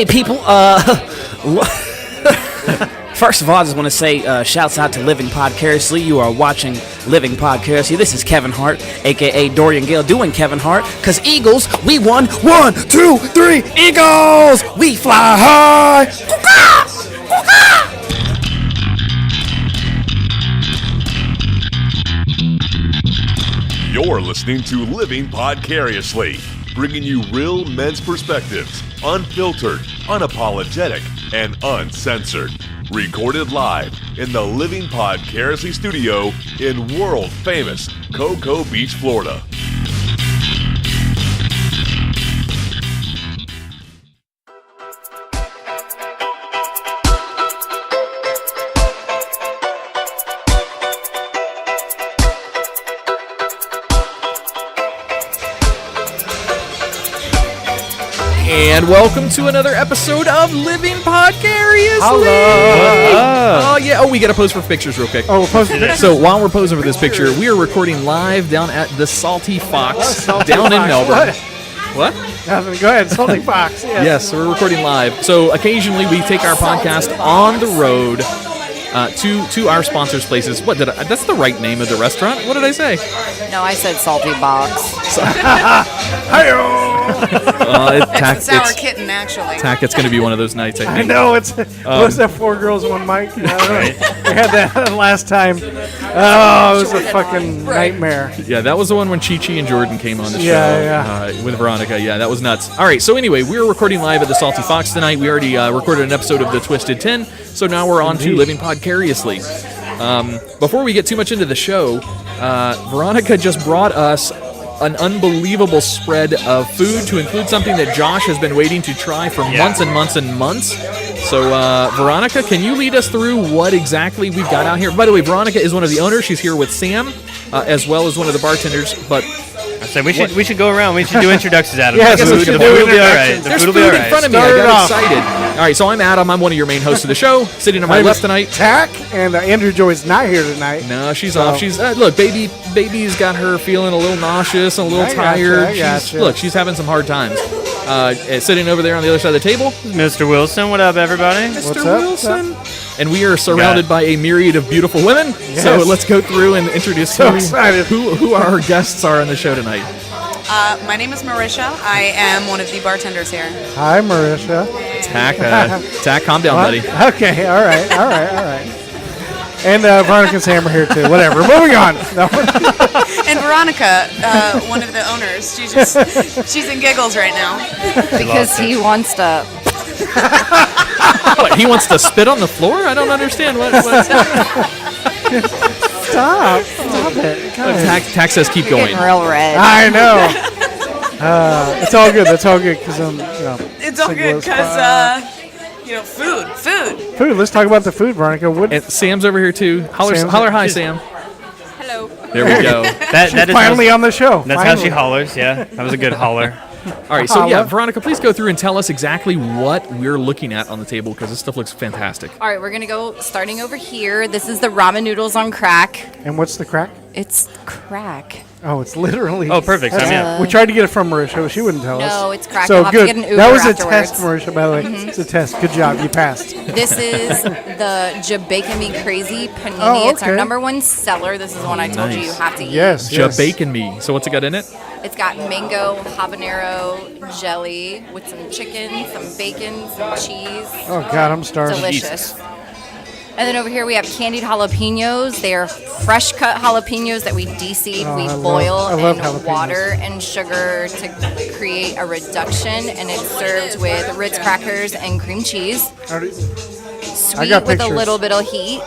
Hey, people. First of all, I just want to say shouts out to Living Podcariously. You are watching Living Podcariously. This is Kevin Hart, a.k.a. Dorian Gayle, doing Kevin Hart. Because Eagles, we won. 1, 2, 3, Eagles! We fly high! You're listening to Living Podcariously, bringing you real men's perspectives, unfiltered, unapologetic, and uncensored. Recorded live in the Living Podcariously studio in world-famous Cocoa Beach, Florida. And welcome to another episode of Living Podcariously. Hello. Oh, yeah. Oh, we got to pose for pictures real quick. Oh, we're posing pictures. So while we're posing for this picture, we are recording live down at the Salty Fox down in Melbourne. What? Nothing. Go ahead. Salty Fox. Yeah. Yes, so we're recording live. So occasionally we take our podcast on the road to our sponsors' places. What did I? That's the right name of the restaurant. What did I say? No, I said Salty Box. Tach, It's a sour kitten, actually. Tach, it's going to be one of those nights, I I think. know. What was that? 4 girls, 1 mic. We had that last time. Oh, it was a fucking nightmare. Yeah, that was the one when Chi-Chi and Jordan came on the show Yeah. with Veronica. Yeah, that was nuts. All right, so anyway, we're recording live at the Salty Fox tonight. We already recorded an episode of The Twisted 10, so now we're on to Living Podcariously. Before we get too much into the show, Veronica just brought us an unbelievable spread of food to include something that Josh has been waiting to try for months and months and months. So, Veronica, can you lead us through what exactly we've got out here? By the way, Veronica is one of the owners. She's here with Sam, as well as one of the bartenders. But I said we should go around. We should do introductions, Adam. Yes, the we food, should the do food will be all right. introductions. The there's food food will be all in right. front of me. Start I it got off. excited. All right, so I'm Adam. I'm one of your main hosts of the show. Sitting on my left tonight. Tach, and Andrew Joy's not here tonight. No, she's off. She's look, baby's got her feeling a little nauseous and a little tired. She's having some hard times. Sitting over there on the other side of the table, Mr. Wilson, what up, everybody? Mr. What's up? Wilson. And we are surrounded by a myriad of beautiful women. Yes. So let's go through and introduce So excited. who our guests are on the show tonight. My name is Marisha. I am one of the bartenders here. Hi, Marisha. Tach, calm down, buddy. Okay. All right. And Veronica and Sam are here too. Whatever. Moving on. No. And Veronica, one of the owners, she's in giggles right now. Because he wants to. What, he wants to spit on the floor? I don't understand what. Stop it. God. Tach says keep going. Getting real red. I know. It's all good. That's all good because It's all good because, food. Food. Let's talk about the food, Veronica. And Sam's over here too. Holler hi, Sam. Hello. There we go. That is finally on the show. That's how she hollers. Yeah, that was a good holler. All right, so yeah, Veronica, please go through and tell us exactly what we're looking at on the table because this stuff looks fantastic. All right, we're going to go starting over here. This is the ramen noodles on crack. And what's the crack? It's crack. Oh, it's literally. Oh, perfect. We tried to get it from Marisha, but she wouldn't tell us. No, it's crack. So You'll have good. to get an Uber that was afterwards. a test, Marisha, by the way. It's a test. Good job. You passed. This is the Jamaican Me Crazy Panini. Oh, It's our okay. #1 seller. This is one I told you have to eat. Yes. Bacon me. So what's it got in it? It's got mango habanero jelly with some chicken, some bacon, some cheese. Oh, God, I'm starving. Delicious. And then over here we have candied jalapenos. They are fresh cut jalapenos that we de-seed. Oh, We I boil love in jalapenos. water and sugar to create a reduction, and it's served with Ritz crackers and cream cheese. Sweet got with pictures. a little bit of heat.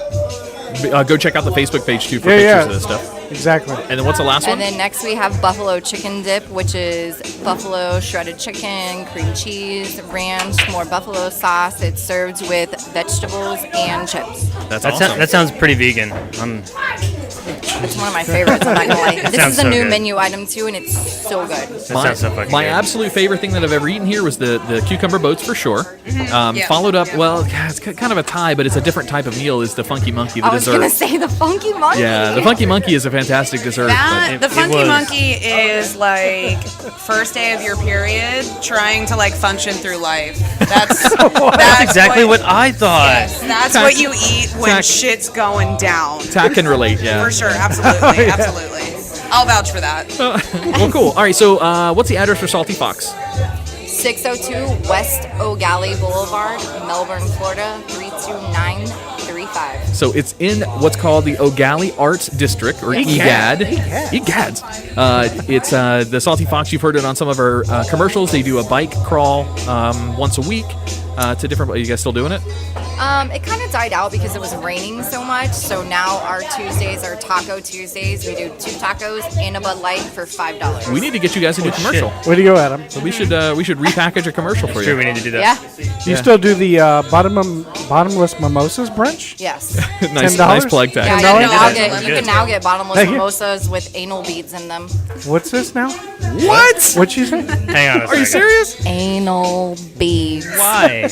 Go check out the Facebook page too for Yeah, pictures yeah. of this stuff. Exactly. And then what's the last one? And then next we have buffalo chicken dip, which is buffalo shredded chicken, cream cheese, ranch, more buffalo sauce. It's served with vegetables and chips. That's awesome. That sounds pretty vegan. It's one of my favorites. I'm not gonna lie. This sounds is a so new good. menu item too, and it's so good. That sounds so fucking My good. absolute favorite thing that I've ever eaten here was the cucumber boats for sure. Yeah. Followed up, well, it's kind of a tie, but it's a different type of meal. Is the Funky Monkey, the I was dessert? gonna say the Funky Monkey. Yeah, the Funky Monkey is a fantastic dessert. That, but the Funky was. Monkey is like first day of your period, trying to like function through life. That's Exactly what I thought. Yes, that's what you eat when Tach. shit's going down. Tach can relate, yeah. For sure, absolutely, absolutely. I'll vouch for that. Well, cool. All right, so what's the address for Salty Fox? 602 West O'Galley Boulevard, Melbourne, Florida 32935. So it's in what's called the O'Galley Arts District, or EGAD. EGAD. It's the Salty Fox. You've heard it on some of our commercials. They do a bike crawl once a week to different. Are you guys still doing it? It kind of died out because it was raining so much. So now our Tuesdays are Taco Tuesdays. We do 2 tacos and a Bud Light for $5. We need to get you guys a new commercial. Way to go, Adam. So we should repackage a commercial for It's true, you. we need to do that. Yeah. Do you still do the bottomless mimosas brunch? Yes. nice $10? plug tag. Yeah, $10? you can now That's get, you good. can now get bottomless Thank you. mimosas with anal beads in them. What's this now? What? What'd you say? Hang on a second. Are you serious? Anal beads. Why?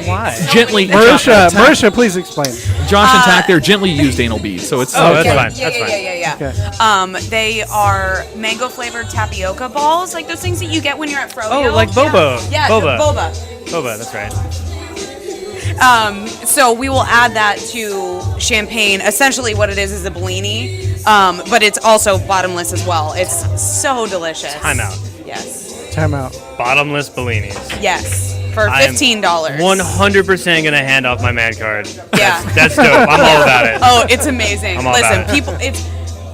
Why? Gently, Marisha, please explain. Josh and Tack, they're gently used anal beads, so it's Oh, that's Okay. fine. Yeah, That's yeah, fine. yeah, yeah, Okay. yeah. They are mango flavored tapioca balls, like those things that you get when you're at Froyo. Oh, like boba. Yeah, Boba. boba. Boba, that's right. So we will add that to champagne. Essentially, what it is a Bellini, but it's also bottomless as well. It's so delicious. Time out. Yes. Time out. Bottomless Bellinis. Yes. For I am $15. 100% gonna hand off my man card. Yeah. That's dope. I'm all about it. Oh, it's amazing. I'm all Listen, about it. people, it's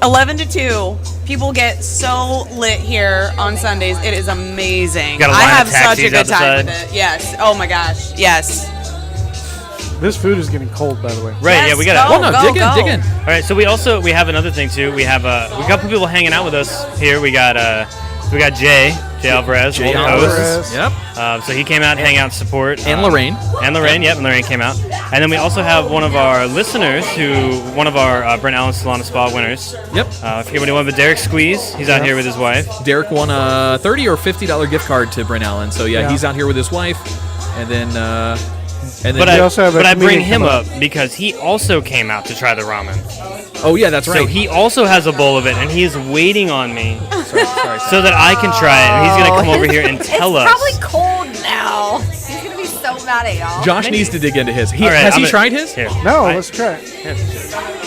11 to 2. People get so lit here on Sundays. It is amazing. Got a I line of have such a taxis good out the time side. with it. Yes. Oh my gosh. Yes. This food is getting cold, by the way. Right, Yes, yeah, we gotta. go, Oh no, go, dig go. in. All right, so we have another thing too. We have a couple people hanging out with us here. We got Jay Alvarez, Jay old Alvarez. host. Yep. So he came out, hang out, support. And Lorraine. And Lorraine, yep, and Lorraine came out. And then we also have one of our listeners, one of our Brent Allen Salon and Spa winners. Yep. I forget what he won, but Derek Squeeze. He's out here with his wife. Derek won a $30 or $50 gift card to Brent Allen. So yeah, Yeah. he's out here with his wife, and then But we also have a I bring comedian him come up because he also came out to try the ramen. oh yeah, that's right. So he also has a bowl of it, and he is waiting on me so that I can try it. And he's gonna come over here and tell us. It's probably cold now. He's gonna be so mad at y'all. Josh needs to dig into his. All right, Has I'm he gonna- tried his? Here. No, let's try it.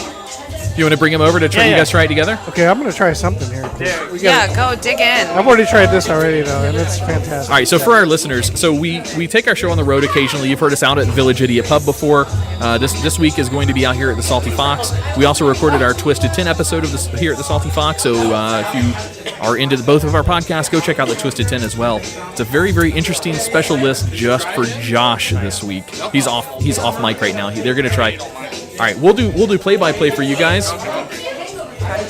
You want to bring him over to try Yeah, you yeah. guys try it together? Okay, I'm going to try something here. We Yeah, got. go dig in. I've already tried this already, though, and it's fantastic. All right, so for our listeners, so we take our show on the road occasionally. You've heard us out at Village Idiot Pub before. This week is going to be out here at the Salty Fox. We also recorded our Twisted 10 episode of this here at the Salty Fox. So if you are into both of our podcasts, go check out the Twisted 10 as well. It's a very, very interesting special list just for Josh this week. He's off mic right now. They're gonna try. All right, we'll do play-by-play for you guys. God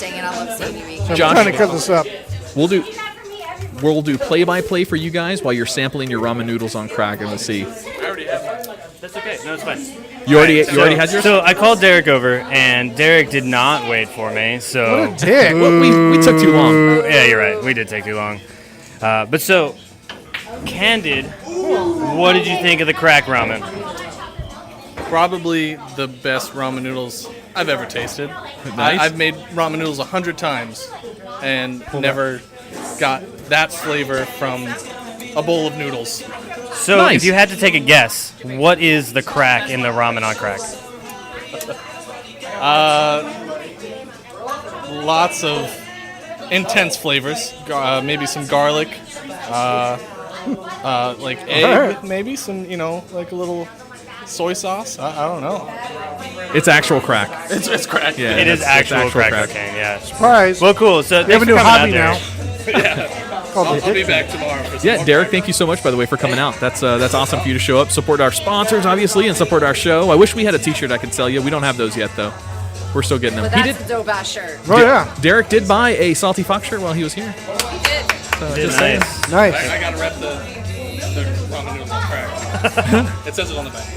dang it, I love Sandy Week. I'm Josh. trying to cut this up. We'll do play-by-play for you guys while you're sampling your ramen noodles on crack in the sea. That's okay. No, it's fine. You already had yours. So I called Derek over, and Derek did not wait for me. So What a dick. Well, we took too long. yeah, you're right. We did take too long. But so, Candid, what did you think of the crack ramen? Probably the best ramen noodles I've ever tasted. Nice. I've made ramen noodles 100 times and never got that flavor from a bowl of noodles. So Nice. if you had to take a guess, what is the crack in the ramen on crack? Lots of intense flavors. Maybe some garlic, like egg, maybe some, like a little soy sauce. I don't know. It's actual crack. It's crack. Yeah, It is it's actual crack cocaine, yeah. Surprise. Well, cool. So We have a thanks new for hobby coming out, now. Derek. Called I'll the be Dick. back tomorrow for some Yeah, more. Derek, thank you so much, by the way, for coming out. That's awesome for you to show up, support our sponsors, obviously, and support our show. I wish we had a T-shirt I could sell you. We don't have those yet, though. We're still getting them. But He that's did. a dope ass shirt. Oh, yeah. Derek did buy a Salty Fox shirt while he was here. So just saying. Nice. Nice. I gotta rep the ramen noodles on crack. It says it on the back.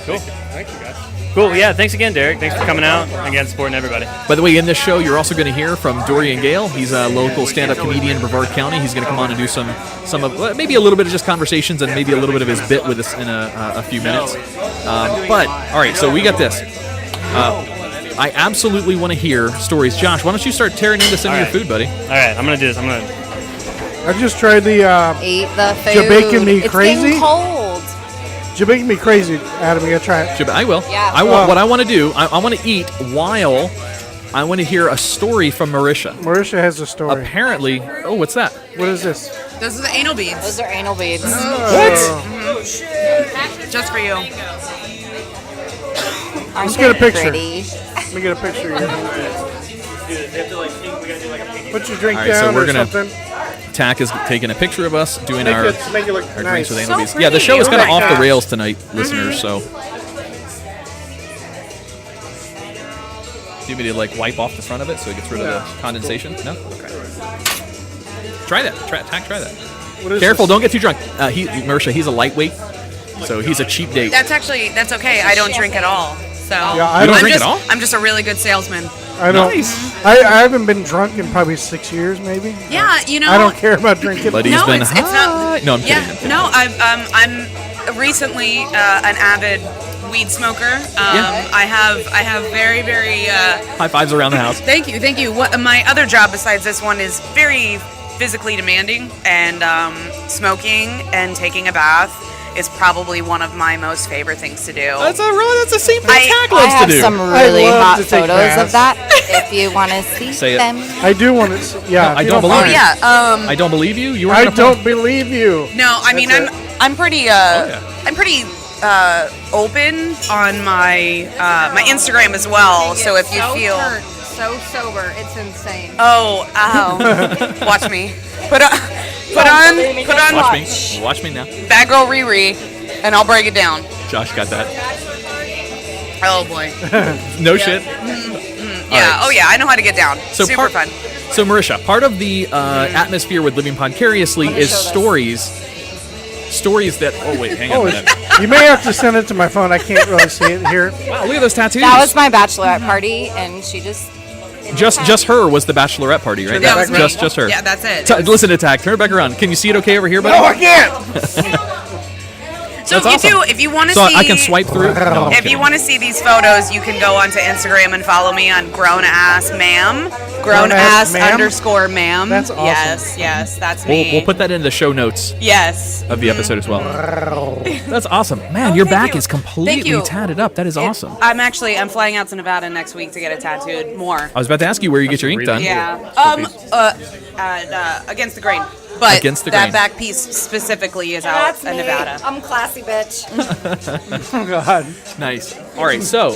Cool. Thank you, guys. Cool. Yeah. Thanks again, Derek. Thanks for coming out and again supporting everybody. By the way, in this show, you're also going to hear from Dorian Gayle. He's a local stand-up comedian in Brevard County. He's going to come on and do some of maybe a little bit of just conversations and maybe a little bit of his bit with us in a few minutes. But all right, so we got this. I absolutely want to hear stories. Josh, why don't you start tearing into some of your food, buddy? All right. I'm gonna do this. I just tried the Eat the food. You're making me it's crazy? getting cold. You're making me crazy, Adam. You gotta try it. I will. Yeah. What I want to do, I want to eat while I want to hear a story from Marisha. Marisha has a story. Apparently, what's that? What is this? Those are the anal beads. Those are anal beads. Just for you. Aren't Let's get a they picture. pretty? Let me get a picture here. Put your drink All right, so down we're or gonna- something. Tach is taking a picture of us doing Make our it look drinks nice. with So anal beads. Yeah, the pretty. show is Oh kind of my off the gosh. rails tonight, listeners. So, do you want me to like wipe off the front of it so it gets rid of the condensation? No. Okay. Try that. Try that. What is Careful, this? don't get too drunk. Marisha, he's a lightweight, so he's a cheap date. That's okay. I don't drink at all. So Yeah, I You don't don't drink just, at all? I'm just a really good salesman. I don't. Nice. I haven't been drunk in probably 6 years, maybe. Yeah, you know. I don't care about drinking. But he's No, been it's not. high. No, I'm Yeah, kidding. no, I'm recently an avid weed smoker. Yeah. I have very, very. High fives around the house. Thank you. What my other job besides this one is very physically demanding, and smoking and taking a bath is probably one of my most favorite things to do. That's the same thing Tach I loves have to do. some really love hot to take photos baths. of that. If you want to see Say it. them. I do want to. Yeah. I if you don't believe Oh it. yeah. I don't believe you. You were I gonna don't believe you. No, I mean That's I'm pretty I'm pretty open on my my Instagram as well. So if you feel so sober, it's insane. ow, watch me. Put on Watch me now. Bad Girl Riri, and I'll break it down. Josh got that. Oh boy. No shit. Yeah. Oh yeah. I know how to get down. So Super fun. So Marisha, part of the atmosphere with Living Podcariously is stories that. Oh wait, hang on a minute. You may have to send it to my phone. I can't really see it here. Wow, look at those tattoos. That was my bachelorette party, and she just. just her was the bachelorette party, right? That was me. Just her. Yeah, that's it. Listen to Tach. Turn it back around. Can you see it okay over here, buddy? No, I can't. So That's if you want to So see, I can swipe through. No, I'm if kidding. you want to see these photos, you can go onto Instagram and follow me on grown ass ma'am, grown ass ma'am? _ ma'am. That's awesome. Yes, that's me. We'll put that in the show notes Yes. of the episode as well. That's awesome, man. Your thank back you. is Thank completely you. tatted up. That is awesome. I'm flying out to Nevada next week to get it tattooed more. I was about to ask you where you get your ink done. Yeah. Against the grain. But Against the that grain. back piece specifically is out in Nevada. I'm classy, bitch. Oh God. Nice. All right. So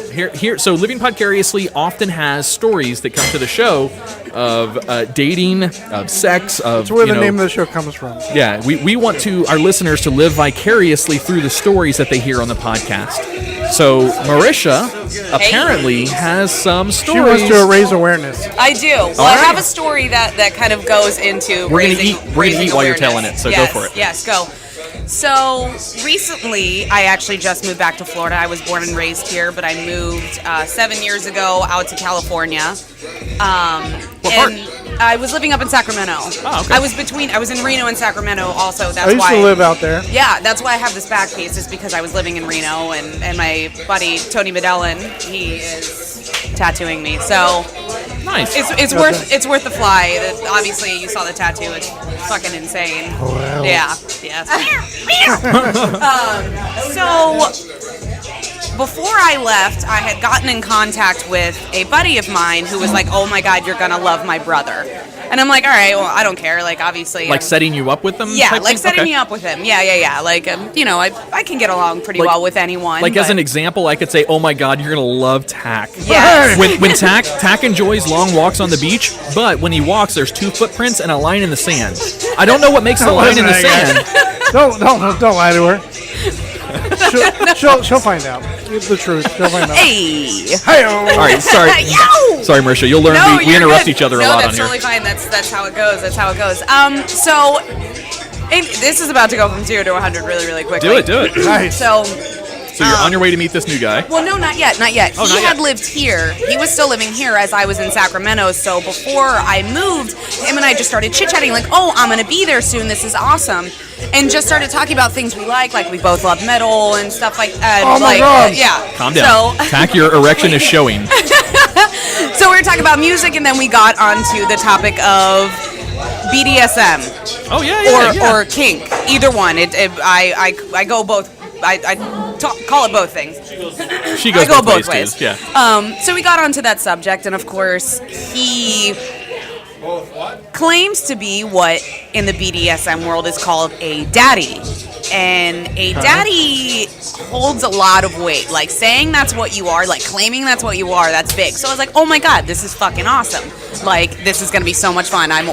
so Living Podcariously often has stories that come to the show of dating, of sex, of That's where the name of the show comes from. Yeah, we want our listeners to live vicariously through the stories that they hear on the podcast. So Marisha apparently has some She stories. wants to raise awareness. I do. Well, I have a story that kind of goes into We're gonna raising eat while you're awareness. telling it, so go Yes, for it. Yes, go. So recently, I actually just moved back to Florida. I was born and raised here, but I moved 7 years ago out to California. What part? I was living up in Sacramento. Oh, okay. I was in Reno and Sacramento also. That's I used why to live out there. Yeah, that's why I have this back piece, is because I was living in Reno, and my buddy Tony Medellin, he is tattooing me. So Nice. it's worth the fly. Obviously, you saw the tattoo. It's fucking insane. Yeah. Yes. So before I left, I had gotten in contact with a buddy of mine who was like, "Oh my God, you're gonna love my brother." And I'm like, "All right, well, I don't care. Like, obviously, Like setting you up with them? yeah, type like thing? setting Okay. me up with him. Yeah. Like, I can get along pretty Like- well with anyone. Like as but- an example, I could say, "Oh my God, you're gonna love Tach." Yes. When Tach enjoys long walks on the beach, but when he walks, there's 2 footprints and a line in the sand. I don't know what makes the line in the sand. Don't lie to her. She'll find out. It's the truth. She'll find out. Hey. All right, sorry, Yo! sorry, Marisha. You'll learn we you're interrupt good. each other a no, lot on that's here. totally fine. That's how it goes. That's how it goes. So this is about to go from 0 to 100 really, really quickly. Do it. Nice. So So you're on your way to meet this new guy. Well, no, not yet. He not had yet. lived here. He was still living here as I was in Sacramento. So before I moved, him and I just started chit-chatting like, oh, I'm going to be there soon. This is awesome. And just started talking about things we like we both love metal and stuff like that. Oh, my God. Yeah. Calm down. So, Tach, your erection is showing. so we were talking about music, and then we got onto the topic of BDSM. Oh, yeah. Or kink. Either one. I go both. Call it both things. She goes I go both both ways. Too. Yeah. So we got onto that subject, and of course, he claims to be what in the BDSM world is called a daddy. And a daddy holds a lot of weight. Like, saying that's what you are, like, claiming that's what you are, that's big. So I was like, oh my God, this is fucking awesome. Like, this is going to be so much fun. I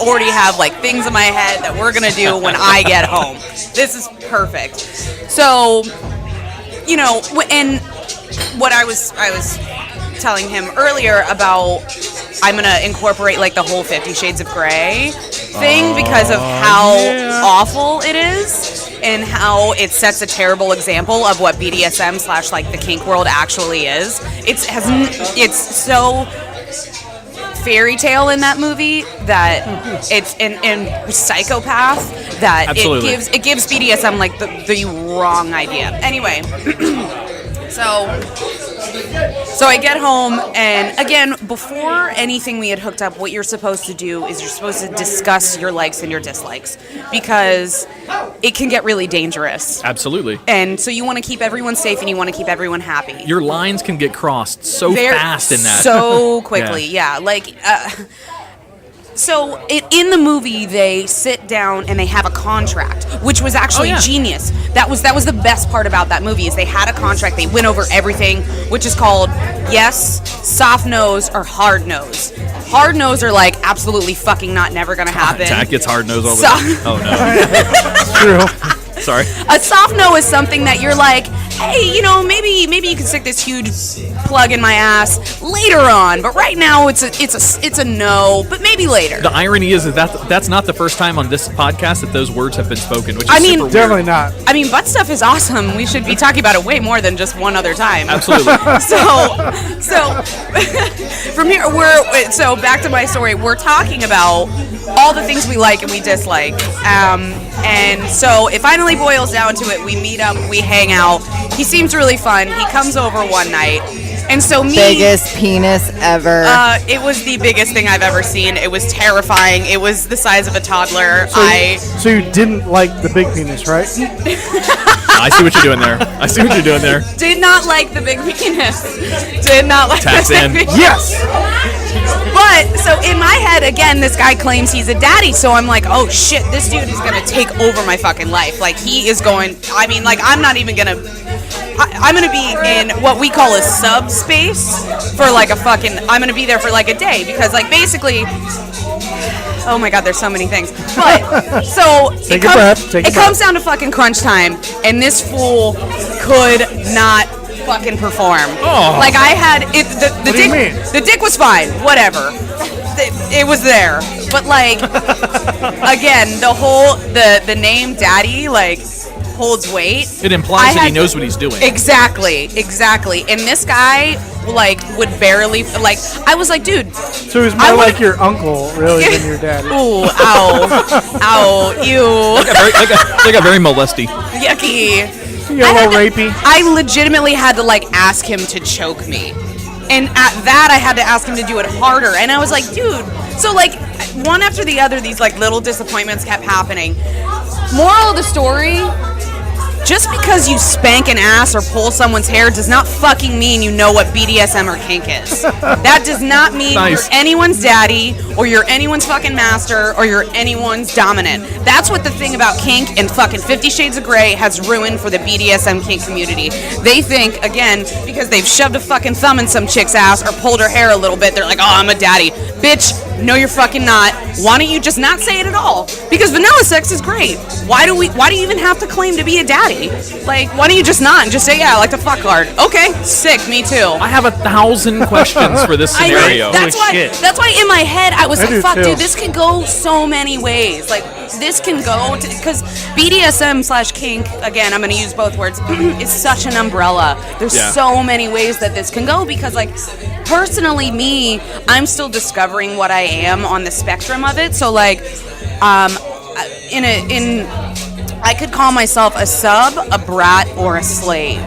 already have, like, things in my head that we're going to do when I get home. This is perfect. So, you know, and what I was telling him earlier about, I'm going to incorporate, like, the whole 50 Shades of Grey thing because of how awful it is and how it sets a terrible example of what BDSM / like the kink world actually is. It's so fairy tale in that movie that it's and psychopath that Absolutely. it gives BDSM like the wrong idea. Anyway, So I get home, and again, before anything we had hooked up, what you're supposed to do is you're supposed to discuss your likes and your dislikes, because it can get really dangerous. Absolutely. And so you want to keep everyone safe, and you want to keep everyone happy. Your lines can get crossed so fast in that. So quickly, yeah. Like, so in the movie, they sit down and they have a contract, which was actually genius. That was the best part about that movie, is they had a contract. They went over everything, which is called yes, soft nose, or hard nose. Hard nose are like absolutely fucking not, never gonna happen. Tach gets hard nose all the time. Oh no. True. Sorry. A soft no is something that you're like, hey, you know, maybe you can stick this huge plug in my ass later on, but right now it's a no, but maybe later. The irony is that's not the first time on this podcast that those words have been spoken, which is super weird. Definitely not. I mean, butt stuff is awesome. We should be talking about it way more than just one other time. Absolutely. So from here, so back to my story. We're talking about all the things we like and we dislike. And so it finally boils down to it. We meet up, we hang out. He seems really fun. He comes over one night. And so biggest penis ever. It was the biggest thing I've ever seen. It was terrifying. It was the size of a toddler. So you didn't like the big penis, right? I see what you're doing there. Did not like the big penis. Did not like Tax the in. big penis. Yes. But, so in my head, again, this guy claims he's a daddy, so I'm like, oh shit, this dude is gonna take over my fucking life. Like, he is going, I mean, like, I'm not even gonna, I'm gonna be in what we call a subspace for like a fucking, I'm gonna be there for like a day, because like, basically, oh my god, there's so many things. But, so, it comes down to fucking crunch time, and this fool could not fucking perform. Oh. Like, I had it. The What do you mean? The dick was fine. Whatever. It was there. But like, again, the whole the name Daddy like holds weight. It implies that he knows what he's doing. Exactly. And this guy like would barely like. I was like, dude. So he was more like your uncle, really, than your daddy. Ooh, ow, ew. Like a very molesty. Yucky. You got a little rapey. I legitimately had to like ask him to choke me, and at that I had to ask him to do it harder. And I was like, dude. So like one after the other, these like little disappointments kept happening. Moral of the story: just because you spank an ass or pull someone's hair does not fucking mean you know what BDSM or kink is. That does not mean you're anyone's daddy, or you're anyone's fucking master, or you're anyone's dominant. That's what the thing about kink and fucking 50 Shades of Grey has ruined for the BDSM kink community. They think, again, because they've shoved a fucking thumb in some chick's ass or pulled her hair a little bit, they're like, oh, I'm a daddy. Bitch, no you're fucking not. Why don't you just not say it at all? Because vanilla sex is great. Why do you even have to claim to be a daddy? Like, why don't you just not and just say, yeah, I like the fuck hard? Okay, sick, me too. I have 1,000 questions for this scenario. That's why in my head I was like, fuck, too. dude, this could go so many ways. Like, this can go to, because BDSM/kink, again, I'm going to use both words, is such an umbrella. There's so many ways that this can go, because like personally me, I'm still discovering what I am on the spectrum of it. So like I could call myself a sub, a brat, or a slave.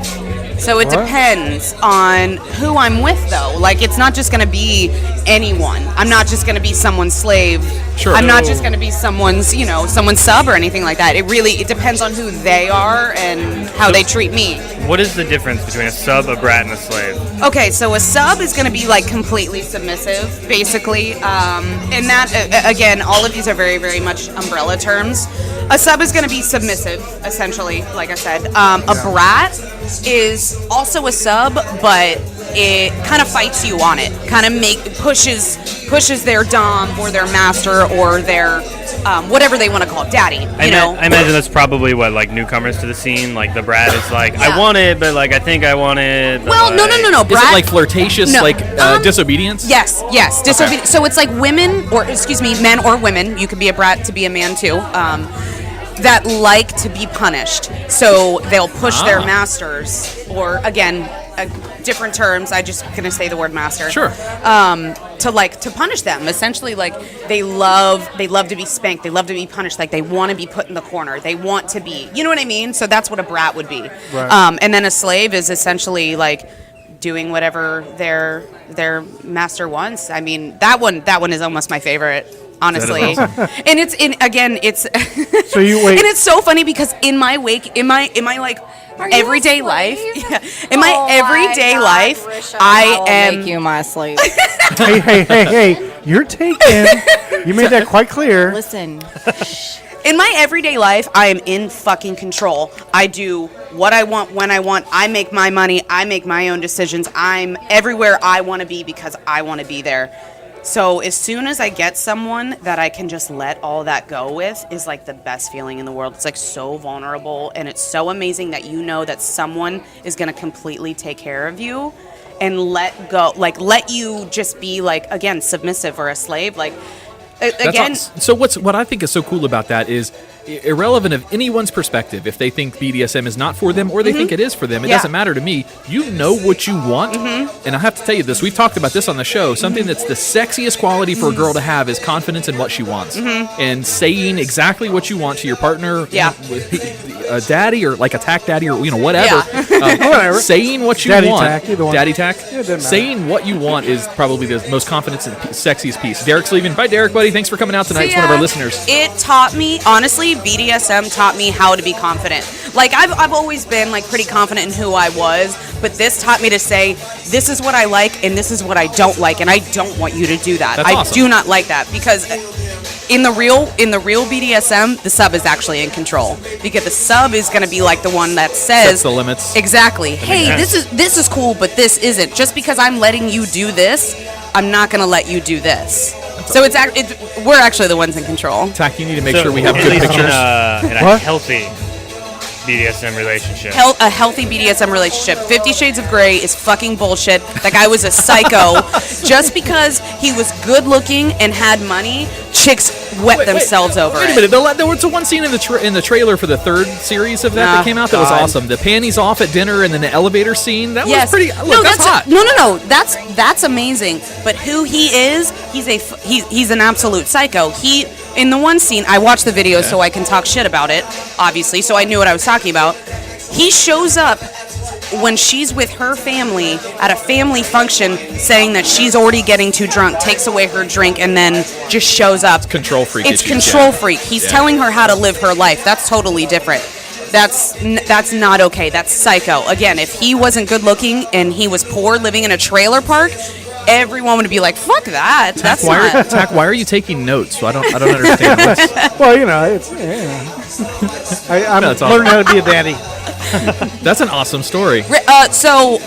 So it depends on who I'm with, though. Like, it's not just going to be anyone. I'm not just going to be someone's slave. Sure. I'm not just going to be someone's, someone's sub or anything like that. It depends on who they are and how they treat me. What is the difference between a sub, a brat, and a slave? Okay, so a sub is going to be, like, completely submissive, basically. And that, again, all of these are very, very much umbrella terms. A sub is going to be submissive, essentially, like I said. A brat is also a sub, but it kind of fights you on it. Kind of pushes their dom or their master or their whatever they want to call it, daddy. I imagine that's probably what, like, newcomers to the scene. Like the brat is like, I want it, but like I think I want it. Well, no. Brat, is it like flirtatious, disobedience? Yes, disobedience. Okay. So it's like men or women. You could be a brat to be a man too. That like to be punished, so they'll push their masters, or again, different terms. I'm just gonna say the word master. Sure. To punish them. Essentially, like they love to be spanked. They love to be punished. Like they want to be put in the corner. They want to be. You know what I mean? So that's what a brat would be. Right. And then a slave is essentially like doing whatever their master wants. I mean, that one is almost my favorite. Honestly, and it's so you wait. And it's so funny because in my like everyday life, in my everyday life, I am make you my slave. hey, you're taken. You made that quite clear. Listen. In my everyday life, I am in fucking control. I do what I want when I want. I make my money. I make my own decisions. I'm everywhere I want to be because I want to be there. So as soon as I get someone that I can just let all that go with is like the best feeling in the world. It's like so vulnerable, and it's so amazing that you know that someone is going to completely take care of you and let go, like let you just be like, again, submissive or a slave. Like again. So what I think is so cool about that is irrelevant of anyone's perspective, if they think BDSM is not for them or they think it is for them, it doesn't matter to me. You know what you want, and I have to tell you this, we've talked about this on the show, something that's the sexiest quality for a girl to have is confidence in what she wants, and saying exactly what you want to your partner, a daddy or like a Tach daddy or whatever, saying what you want, daddy Tach, saying what you want is probably the most confidence and sexiest piece. Derek's leaving. Bye, Derek, buddy. Thanks for coming out tonight. It's one of our listeners. It taught me, honestly, BDSM taught me how to be confident. Like I've always been like pretty confident in who I was, but this taught me to say, this is what I like and this is what I don't like, and I don't want you to do that. That's awesome. Do not like that, because in the real BDSM, the sub is actually in control, because the sub is going to be like the one that says sets the limits. Exactly. Hey, this is cool, but this isn't. Just because I'm letting you do this, I'm not going to let you do this. So we're actually the ones in control. Tach, you need to make sure we have good pictures. In a healthy BDSM relationship. A healthy BDSM relationship. 50 Shades of Grey is fucking bullshit. That guy was a psycho. Just because he was good looking and had money, chicks wet themselves over Wait a minute. There was one scene in the trailer for the third series of that came out that was awesome. The panties off at dinner and then the elevator scene. That was pretty. Look, that's hot. No. That's amazing. But who he is, he's an absolute psycho. In the one scene, I watched the video so I can talk shit about it, obviously, so I knew what I was talking about. He shows up when she's with her family at a family function saying that she's already getting too drunk, takes away her drink, and then just shows up. It's control freak. It's control freak. He's telling her how to live her life. That's totally different. That's not okay. That's psycho. Again, if he wasn't good looking and he was poor living in a trailer park, everyone would be like, "Fuck that." Tach, why are you taking notes? I don't understand. Well, I'm learning how to be a daddy. That's an awesome story. So,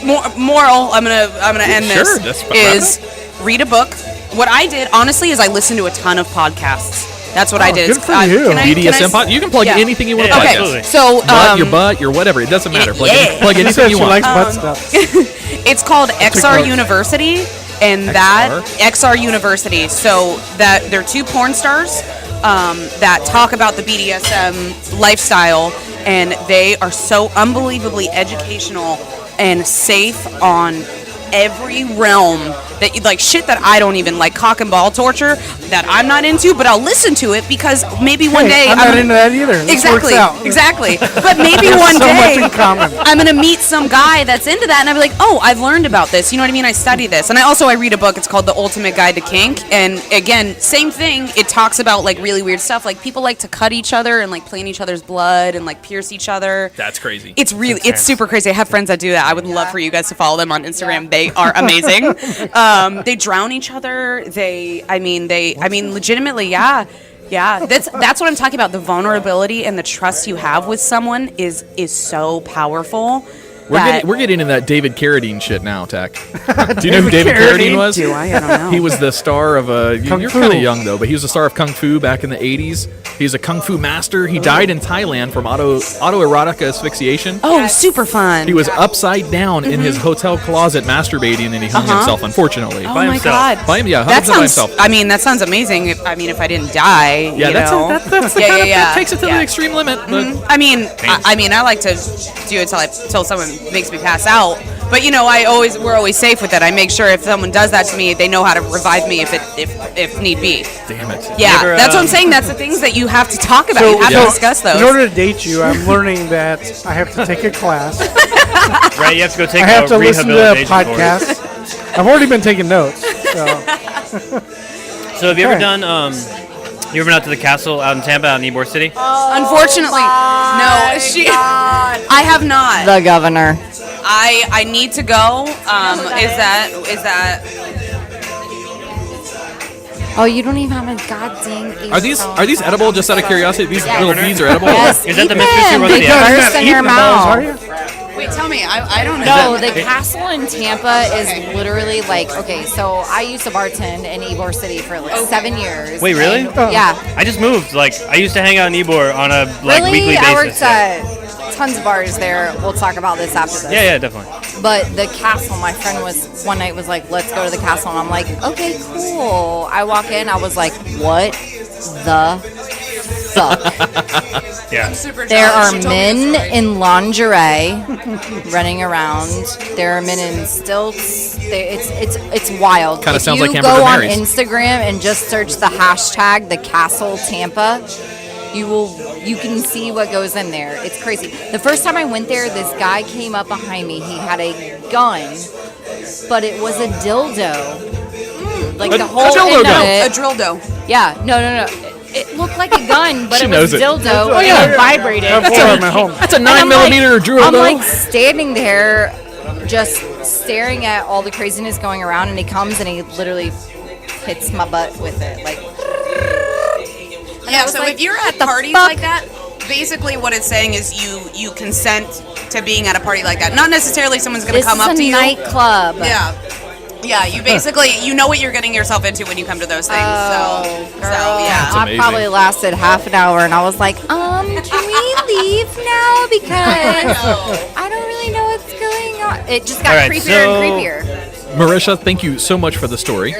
moral. I'm gonna end this. Is read a book. What I did, honestly, is I listened to a ton of podcasts. That's what I did. Good for you. BDSM pod. You can plug anything you want to plug. Okay, so your butt, your whatever. It doesn't matter. Plug anything you want. She likes butt stuff. It's called XR University, and that XR University. So that they're two porn stars. that talk about the BDSM lifestyle, and they are so unbelievably educational and safe on every realm that like shit that I don't even like, cock and ball torture that I'm not into, but I'll listen to it because maybe one day I'm not into that either. Exactly, exactly. But maybe one so day much in common. I'm gonna meet some guy that's into that, and I'll be like, oh, I've learned about this. You know what I mean? I study this, and I read a book. It's called The Ultimate Guide to Kink, and again, same thing. It talks about like really weird stuff. Like people like to cut each other and like play in each other's blood and like pierce each other. That's crazy. It's super crazy. I have friends that do that. I would love for you guys to follow them on Instagram. They are amazing. They drown each other. I mean, legitimately, yeah. That's what I'm talking about. The vulnerability and the trust you have with someone is so powerful. We're getting into that David Carradine shit now, Tach. Do you know who David Carradine was? Do I? I don't know. He was the star of you're kind of young though, but he was the star of Kung Fu back in the 80s. He's a Kung Fu master. He died in Thailand from autoerotic asphyxiation. Oh, super fun. He was upside down in his hotel closet masturbating, and he hung himself, unfortunately. Oh my God. By him, yeah, that sounds, by himself. I mean, that sounds amazing. If I didn't die, yeah, that's the kind of that takes it to the extreme limit. But I like to do it till someone makes me pass out. But we're always safe with it. I make sure if someone does that to me, they know how to revive me if need be. Damn it. Yeah, that's what I'm saying. That's the things that you have to talk about. You have to discuss those. In order to date you, I'm lering that I have to take a class. Right, you have to go take I have to listen to a rehabilitation podcast. I've already been taking notes. So have you ever done? You ever been out to the castle out in Tampa, out in Ybor City? Unfortunately, no. I have not. The governor. I need to go. Is that? Oh, you don't even have a goddamn. Are these edible? Just out of curiosity, these little beads are edible. Yes, Is that the eat mystery them. who wrote They the burst in your mouth. Wait, tell me. I don't know. No, the castle in Tampa is literally like, okay, so I used to bartend in Ybor City for like 7 years. Wait, really? Yeah. I just moved. Like, I used to hang out in Ybor on a weekly basis. I worked at tons of bars there. We'll talk about this after this. Yeah, definitely. But the castle, my friend one night was like, let's go to the castle. And I'm like, okay, cool. I walk in, I was like, what the fuck? Yeah. There are men in lingerie running around. There are men in stilts. It's wild. Kind of sounds like If you Hamburger go on Marys. Instagram and just search the hashtag the Castle Tampa, you can see what goes in there. It's crazy. The first time I went there, this guy came up behind me. He had a gun, but it was a dildo. Like the whole end of it. A dildo. Yeah. No. It looked like a gun, but She it was knows a it. dildo. Oh, yeah. And it vibrated. That's a 9mm drill, I'm though. like standing there, just staring at all the craziness going around, and he comes and he literally hits my butt with it, like. Yeah. So if you're at parties like that, basically what it's saying is you consent to being at a party like that. Not necessarily someone's going to come up to you. This is a nightclub. Yeah, you basically, you know what you're getting yourself into when you come to those things. Yeah. I probably lasted half an hour, and I was like, can we leave now? Because I don't really know what's going on. It just got creepier and creepier. Marisha, thank you so much for the story.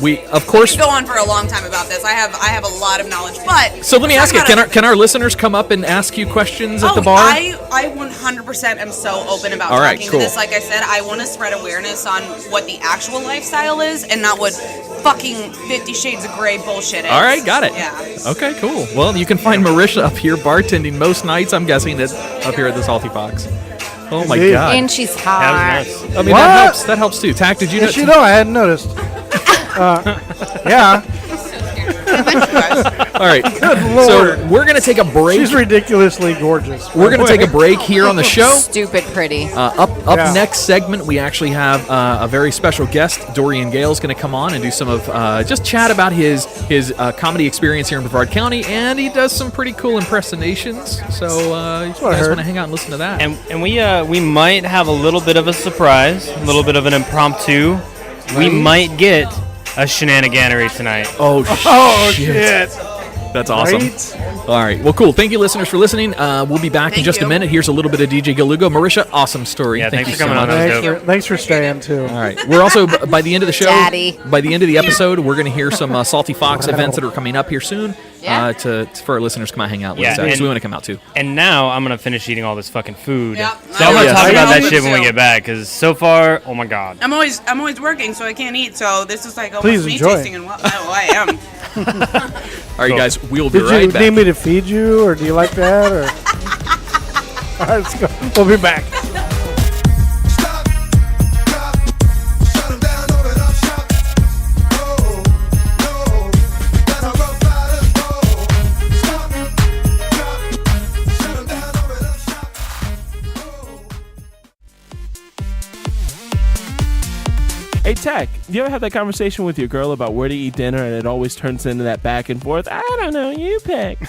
We, of course, we could go on for a long time about this. I have a lot of knowledge, but so let me ask you: Can our listeners come up and ask you questions at the bar? I 100% am so open about talking to this. Like I said, I want to spread awareness on what the actual lifestyle is, and not what fucking 50 Shades of Grey bullshit is. All right, got it. Yeah. Okay, cool. Well, you can find Marisha up here bartending most nights. I'm guessing that up here at the Salty Fox. Oh my God! And she's hot. Nice. I mean, that helps too. Tach, did you know? Yes, you know, I hadn't noticed. Yeah. All right. Good Lord. So we're gonna take a break. She's ridiculously gorgeous. We're gonna take a break here on the show. Stupid pretty. Up next segment, we actually have a very special guest. Dorian Gayle is going to come on and do some of just chat about his comedy experience here in Brevard County, and he does some pretty cool impersonations. So you guys want to hang out and listen to that. And we might have a little bit of a surprise, a little bit of an impromptu. We might get a shenaniganery tonight. Oh shit! That's awesome. Right? All right. Well, cool. Thank you, listeners, for listening. We'll be back in just a minute. Here's a little bit of DJ Galugo. Marisha, awesome story. Yeah, Thank thanks you for coming so on. much. That was dope. Thanks for staying, too. All right. We're also, by the end of the show, Daddy. by the end of the episode, we're going to hear some Salty Fox events that are coming up here soon Yeah. for our listeners to come out hang out with Yeah, us. So and- we want to come out, too. And now I'm gonna finish eating all this fucking food. Yep. So I'm gonna yes. talk about that Yeah. shit when we get back, because so far, oh my god. I'm always working, so I can't eat. So this is like almost Please me enjoy. tasting and what I am. All right, guys, we'll be Did right you back. need me to feed you, or do you like that? Or all right, let's go. We'll be back. Hey, Tach, you ever have that conversation with your girl about where to eat dinner and it always turns into that back and forth? I don't know, you pick.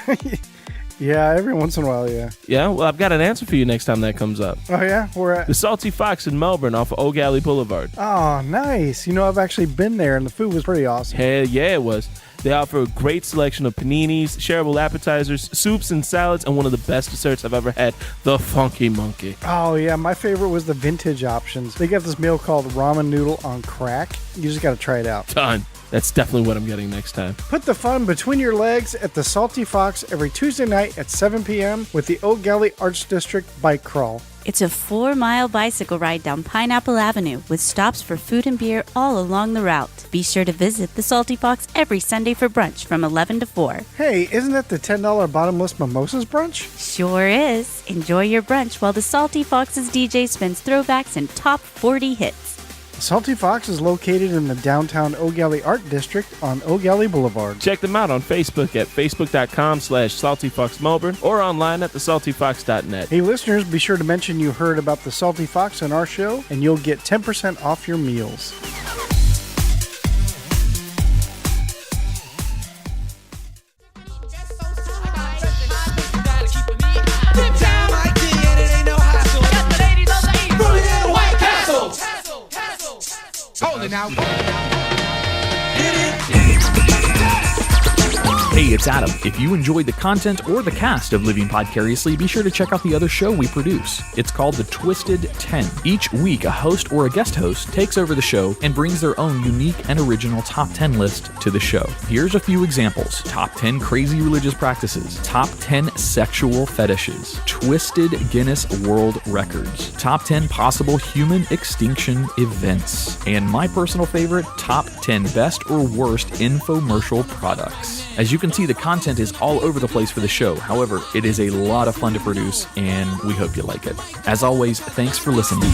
Yeah, every once in a while, yeah. Yeah, well, I've got an answer for you next time that comes up. Oh, yeah? We're at... The Salty Fox in Melbourne off of Oak Alley Boulevard. Oh, nice. You know, I've actually been there, and the food was pretty awesome. Hell yeah, it was. They offer a great selection of paninis, shareable appetizers, soups and salads, and one of the best desserts I've ever had, the Funky Monkey. Oh, yeah, my favorite was the vintage options. They got this meal called ramen noodle on crack. You just got to try it out. Done. That's definitely what I'm getting next time. Put the fun between your legs at the Salty Fox every Tuesday night at 7 p.m. with the Oak Alley Arts District Bike Crawl. It's a 4-mile bicycle ride down Pineapple Avenue with stops for food and beer all along the route. Be sure to visit the Salty Fox every Sunday for brunch from 11 to 4. Hey, isn't that the $10 bottomless mimosas brunch? Sure is. Enjoy your brunch while the Salty Fox's DJ spins throwbacks and top 40 hits. Salty Fox is located in the downtown Oak Alley Art District on Oak Alley Boulevard. Check them out on Facebook at facebook.com/saltyfoxmelbourne or online at thesaltyfox.net. Hey listeners, be sure to mention you heard about the Salty Fox on our show, and you'll get 10% off your meals. Hey, it's Adam. If you enjoyed the content or the cast of Living Podcariously, be sure to check out the other show we produce. It's called The Twisted 10. Each week, a host or a guest host takes over the show and brings their own unique and original top 10 list to the show. Here's a few examples. Top 10 crazy religious practices. Top 10 sexual fetishes. Twisted Guinness World Records. Top 10 possible human extinction events. And my personal favorite, top 10 best or worst infomercial products. As you can see, the content is all over the place for the show. However, it is a lot of fun to produce, and we hope you like it. As always, thanks for listening.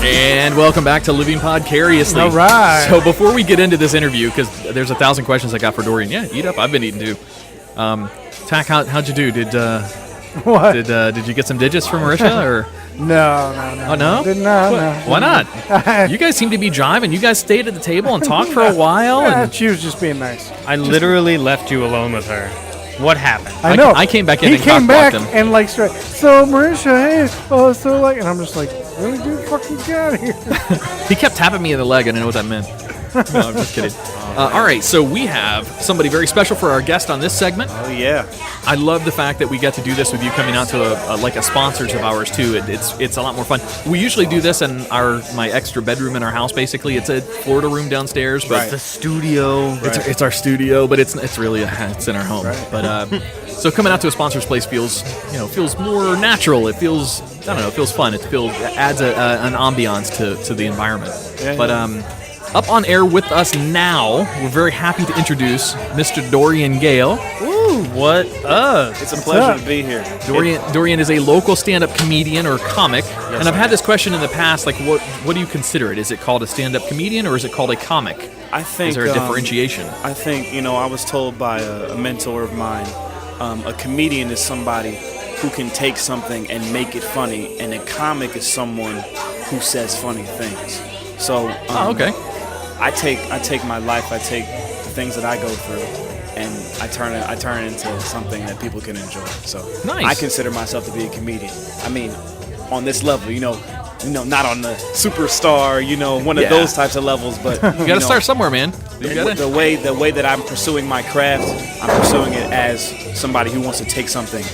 And welcome back to Living Podcariously. All right. So before we get into this interview, because there's 1,000 questions I got for Dorian. Yeah, eat up. I've been eating too. Tach, how'd you do? What? Did you get some digits from Marisha or? No. Oh no? No. Why not? You guys seem to be driving. You guys stayed at the table and talked for a while. Yeah, And she was just being nice. I literally left you alone with her. What happened? I know. I came back in He and came back cock-blocked him. and like straight. So Marisha, hey, so like, and I'm just like, really, dude, fucking get out of here. He kept tapping me in the leg. I didn't know what that meant. No, I'm just kidding. All right, so we have somebody very special for our guest on this segment. Oh yeah, I love the fact that we get to do this with you coming out to a sponsors of ours too. It's a lot more fun. We usually do this in my extra bedroom in our house. Basically, it's a Florida room downstairs, but it's the studio. It's our studio, but it's really it's in our home. Right. But so coming out to a sponsor's place feels more natural. It feels it feels fun. It adds an ambiance to the environment. Yeah, but up on air with us now, we're very happy to introduce Mr. Dorian Gayle. Ooh, what up? It's a pleasure to be here. Dorian is a local stand-up comedian or comic, and I've had this question in the past, like, what do you consider it? Is it called a stand-up comedian or is it called a comic? I think is there a differentiation? I think I was told by a mentor of mine, a comedian is somebody who can take something and make it funny, and a comic is someone who says funny things. So okay. I take my life, I take the things that I go through, and I turn it into something that people can enjoy. So nice. I consider myself to be a comedian. I mean, on this level, not on the superstar, one of those types of levels, but You got to start somewhere, man. the way that I'm pursuing my craft, I'm pursuing it as somebody who wants to take something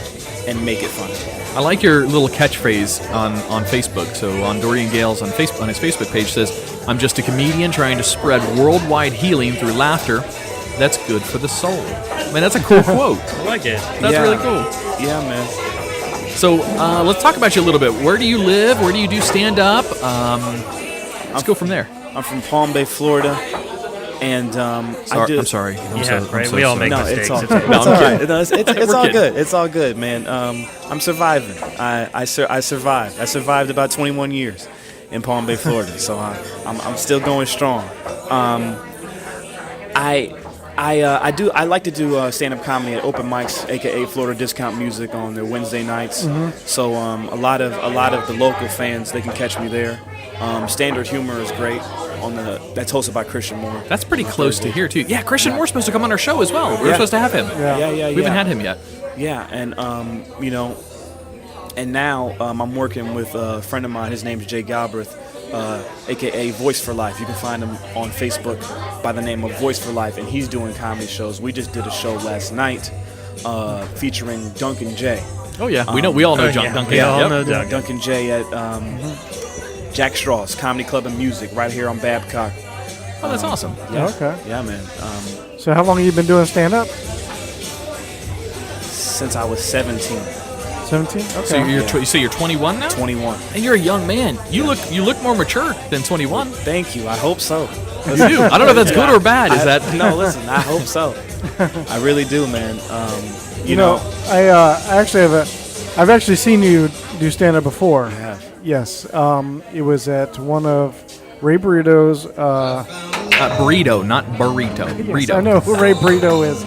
and make it fun. I like your little catchphrase on Facebook. So on Dorian Gayle's on his Facebook page says, "I'm just a comedian trying to spread worldwide healing through laughter. That's good for the soul." Man, that's a cool quote. I like it. That's really cool. Yeah, man. So let's talk about you a little bit. Where do you live? Where do you do stand-up? Let's go from there. I'm from Palm Bay, Florida, and I'm sorry. I'm right. so We all sorry. make mistakes. It's I'm all right. kidding. No, it's We're all kidding. good. It's all good, man. I'm surviving. I survived. I survived about 21 years in Palm Bay, Florida, so I'm still going strong. I like to do stand-up comedy at open mics, aka Florida Discount Music, on their Wednesday nights. So a lot of the local fans, they can catch me there. Standard Humor is great that's hosted by Christian Moore. That's pretty close to here too. Yeah, Christian Moore's supposed to come on our show as well. We're supposed to have him. Yeah. We haven't had him yet. Yeah, and and now I'm working with a friend of mine. His name's Jay Galbraith, aka Voice for Life. You can find him on Facebook by the name of Voice for Life, and he's doing comedy shows. We just did a show last night featuring Duncan J. Oh yeah, we all know Duncan. We all know Duncan. Duncan J at Jack Straw's Comedy Club and Music right here on Babcock. Oh, that's awesome. Yeah. Okay. Yeah, man. So how long have you been doing stand-up? Since I was 17. 17? Okay. So you're 21 now? 21. And you're a young man. You look more mature than 21. Thank you. I hope so. You do. I don't know if that's good or bad. No, listen, I hope so. I really do, man. I've actually seen you do stand-up before. I have. Yes. It was at one of Ray Burrito's... burrito, not burrito. Burrito. Yes, I know who Ray Burrito is.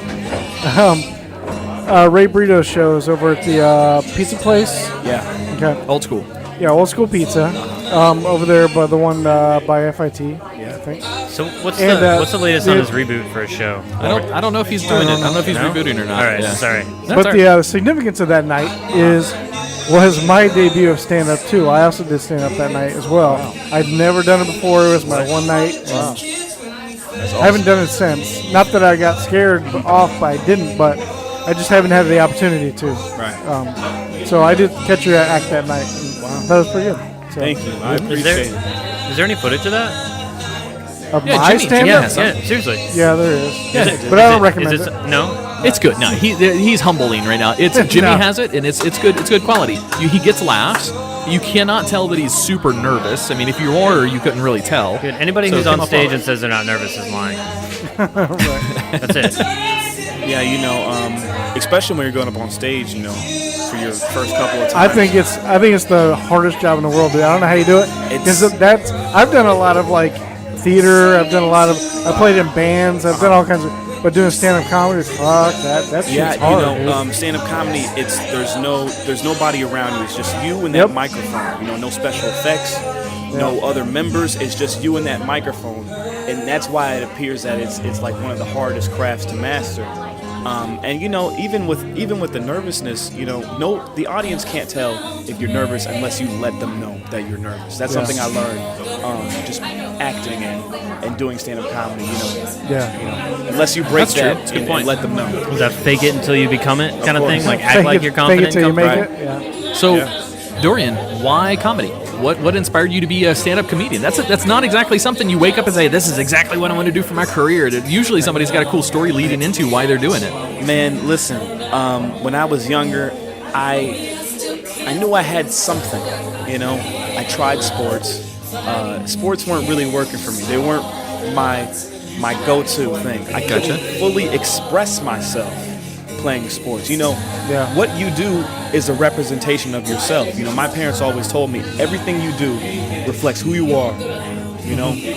Ray Burrito's shows over at the pizza place. Yeah. Okay. Old school. Yeah, old school pizza. Over there by the one by FIT. Yeah, I think. So what's the latest on his reboot for a show? I don't know if he's doing it. I don't know if he's rebooting or not. All right, Yeah. sorry. But the significance of that night was my debut of stand-up too. I also did stand-up that night as well. I'd never done it before. It was my one night. Wow. I haven't done it since. Not that I got scared off, I didn't, but I just haven't had the opportunity to. Right. So I did catch your act that night. Wow. That was pretty good. So, Thank you. I appreciate it. Is there any footage of that? Of Yeah, my Jimmy stand-up? has Yeah, seriously. Yeah, there is. Yeah. But I don't recommend it. No? It's good. No, he's humbling right now. Jimmy No. has it, and it's good. It's good quality. He gets laughs. You cannot tell that he's super nervous. I mean, if you were, you couldn't really tell. Good. Anybody So who's it on came off stage well. and says they're not nervous is lying. Right. That's it. Yeah, especially when you're going up on stage, for your first couple of times. I think it's the hardest job in the world. Dude. I don't know how you do it. I've done a lot of like theater. I played in bands. I've done all kinds of. But doing stand-up comedy, fuck that shit's hard. Stand-up comedy. There's nobody around you. It's just you and that microphone. No special effects, no other members. It's just you and that microphone, and that's why it appears that it's like one of the hardest crafts to master. And even with the nervousness, the audience can't tell if you're nervous unless you let them know that you're nervous. That's something I learned just acting and doing stand-up comedy. Unless you break that and let them know. Was that fake it until you become it kind of thing? Like act like you're confident? Fake it till you make Right. it. Yeah. So, Dorian, why comedy? What inspired you to be a stand-up comedian? That's not exactly something you wake up and say, this is exactly what I want to do for my career. Usually somebody's got a cool story leading into why they're doing it. Man, listen, when I was younger, I knew I had something, I tried sports. Sports weren't really working for me. They weren't my go-to thing. I couldn't fully express myself playing sports. What you do is a representation of yourself. My parents always told me everything you do reflects who you are.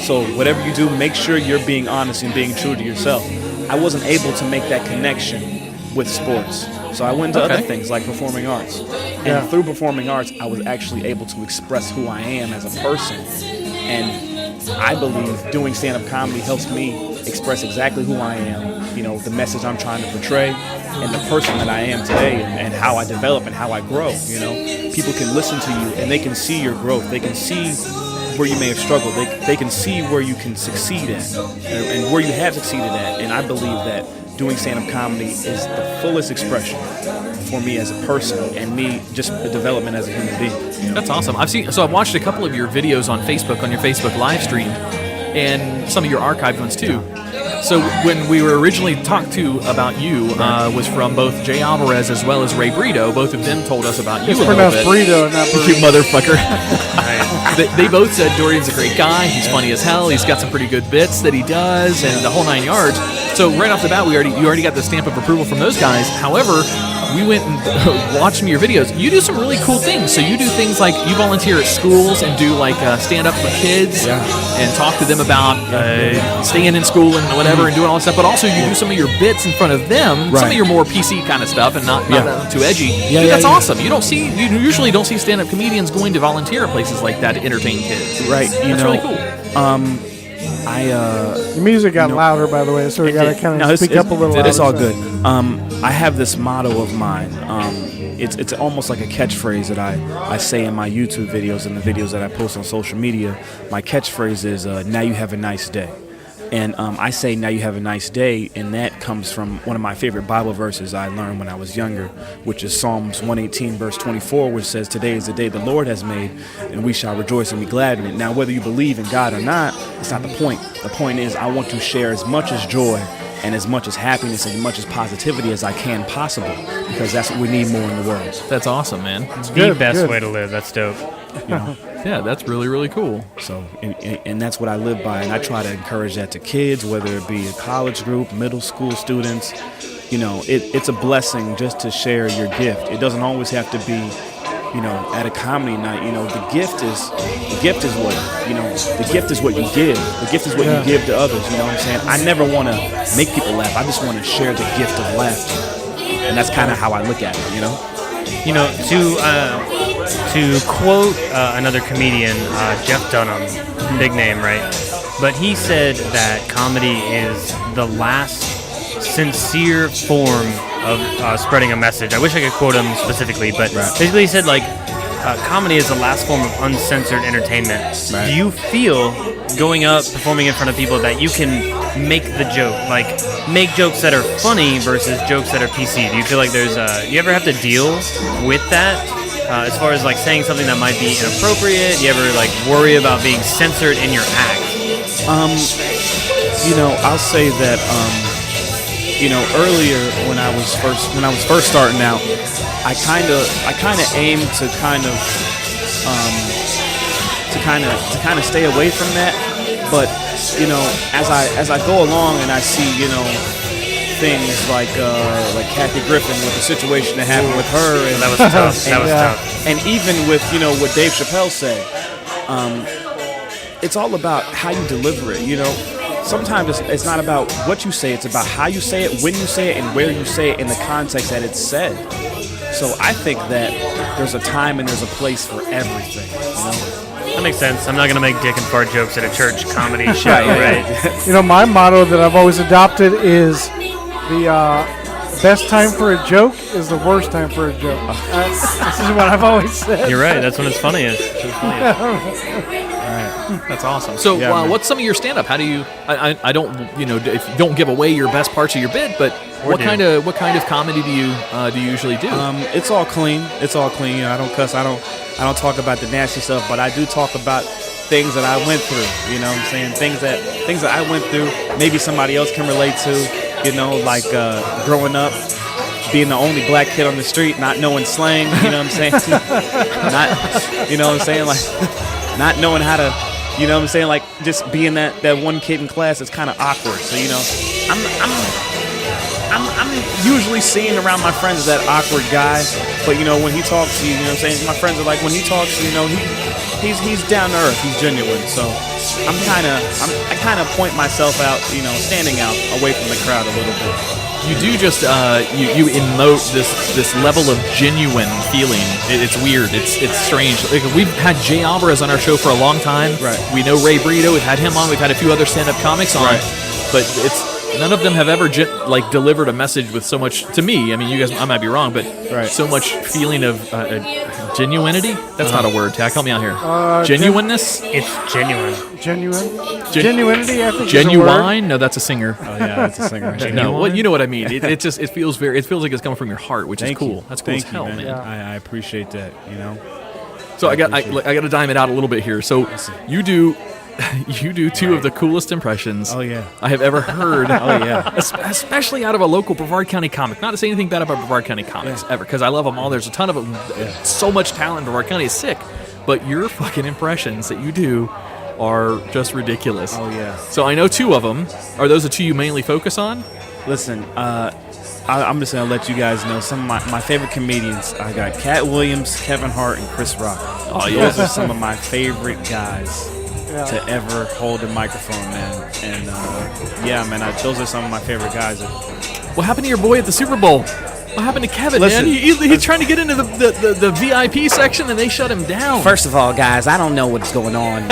So whatever you do, make sure you're being honest and being true to yourself. I wasn't able to make that connection with sports. So I went to other things like performing arts. And through performing arts, I was actually able to express who I am as a person. And I believe doing stand-up comedy helps me express exactly who I am, you know, the message I'm trying to portray, and the person that I am today, and how I develop and how I grow. You know, people can listen to you and they can see your growth. They can see where you may have struggled. They can see where you can succeed at, and where you have succeeded at. And I believe that doing stand-up comedy is the fullest expression for me as a person, and me just the development as a human being. You know? That's awesome. I've watched a couple of your videos on Facebook, on your Facebook live stream, and some of your archived ones too. So when we were originally talked to about you, was from both Jay Alvarez as well as Ray Brito. Both of them told us about you a little bit. It's pronounced Brito, not Burrito. You motherfucker. They both said Dorian's a great guy. He's funny as hell. He's got some pretty good bits that he does, and the whole 9 yards. So right off the bat, you already got the stamp of approval from those guys. However, we went and watched some of your videos. You do some really cool things. So you do things like you volunteer at schools and do like stand-up for kids and talk to them about staying in school and whatever and doing all that stuff. But also you do some of your bits in front of them, some of your more PC kind of stuff and not too edgy. Dude, that's awesome. You usually don't see stand-up comedians going to volunteer at places like that to entertain kids. Right. That's really cool. The music got louder, by the way, so we got to kind of speak up a little. It's all good. I have this motto of mine. It's almost like a catchphrase that I say in my YouTube videos and the videos that I post on social media. My catchphrase is, now you have a nice day. And I say, now you have a nice day, and that comes from one of my favorite Bible verses I learned when I was younger, which is Psalms 118, verse 24, which says, today is the day the Lord has made, and we shall rejoice and be glad in it. Now, whether you believe in God or not, it's not the point. The point is I want to share as much as joy and as much as happiness and as much as positivity as I can possible, because that's what we need more in the world. That's awesome, man. It's the best way to live. That's dope. You know? Yeah, that's really, really cool. So, and that's what I live by, and I try to encourage that to kids, whether it be a college group, middle school students. You know, it's a blessing just to share your gift. It doesn't always have to be, you know, at a comedy night. You know, the gift is what, you know, the gift is what you give. The gift is what you give to others. You know what I'm saying? I never want to make people laugh. I just want to share the gift of laughter, and that's kind of how I look at it. You know. You know, to quote another comedian, Jeff Dunham, big name, right? But he said that comedy is the last sincere form of spreading a message. I wish I could quote him specifically, but basically he said, like, comedy is the last form of uncensored entertainment. Right. Do you feel going up, performing in front of people, that you can make the joke, like make jokes that are funny versus jokes that are PC? Do you feel like there's you ever have to deal with that as far as like saying something that might be inappropriate? Do you ever like worry about being censored in your act? You know, I'll say that you know, earlier when I was first starting out, I kind of aimed to kind of stay away from that. But you know, as I go along and I see, you know, things like Kathy Griffin with the situation that happened with her, and that was tough. That was tough. And even with, you know, what Dave Chappelle said, it's all about how you deliver it. You know, sometimes it's not about what you say; it's about how you say it, when you say it, and where you say it in the context that it's said. So I think that there's a time and there's a place for everything. You know. That makes sense. I'm not going to make dick and fart jokes at a church comedy show, right? You know, my motto that I've always adopted is the best time for a joke is the worst time for a joke. This is what I've always said. You're right. That's when it's funniest. All right. That's awesome. So what's some of your stand-up? How do you, I don't, you know, if you don't give away your best parts of your bit, but what kind of comedy do you usually do? It's all clean. It's all clean. You know, I don't cuss. I don't talk about the nasty stuff, but I do talk about things that I went through. You know what I'm saying? Things that I went through, maybe somebody else can relate to. You know, like growing up, being the only black kid on the street, not knowing slang. You know what I'm saying? You know what I'm saying? Like not knowing how to. You know what I'm saying? Like just being that one kid in class is kind of awkward. So you know, I'm usually seen around my friends as that awkward guy, but you know when he talks to you, you know what I'm saying? My friends are like, when he talks to you, you know, he's down to earth, he's genuine. So I kind of point myself out, you know, standing out away from the crowd a little bit. You do just you emote this level of genuine feeling. It's weird. It's strange. Like, we've had Jay Alvarez on our show for a long time. Right. We know Ray Brito. We've had him on. We've had a few other stand-up comics on. Right. but none of them have ever delivered a message with so much. To me, I mean, you guys, I might be wrong, but so much feeling of genuinity. That's not a word. Tach, help me out here. Genuineness. It's genuine. Genuinity. I think. Genuine? No, that's a singer. Oh yeah, that's a singer. No, well, you know what I mean. It feels like it's coming from your heart, which is cool. You. That's cool as hell, man. man. I appreciate that. You know. So I got to dime it out a little bit here. So you do two of the coolest impressions I have ever heard. Especially out of a local Brevard County comic. Not to say anything bad about Brevard County comics ever, because I love them all. There's a ton of them. So much talent in Brevard County is sick. But your fucking impressions that you do are just ridiculous. Oh yeah. So I know two of them. Are those the two you mainly focus on? Listen, I'm just gonna let you guys know some of my favorite comedians. I got Katt Williams, Kevin Hart, and Chris Rock. Oh yeah. Those are some of my favorite guys to ever hold a microphone, man. And those are some of my favorite guys. What happened to your boy at the Super Bowl? What happened to Kevin, man? He's trying to get into the VIP section, and they shut him down. First of all, guys, I don't know what's going on.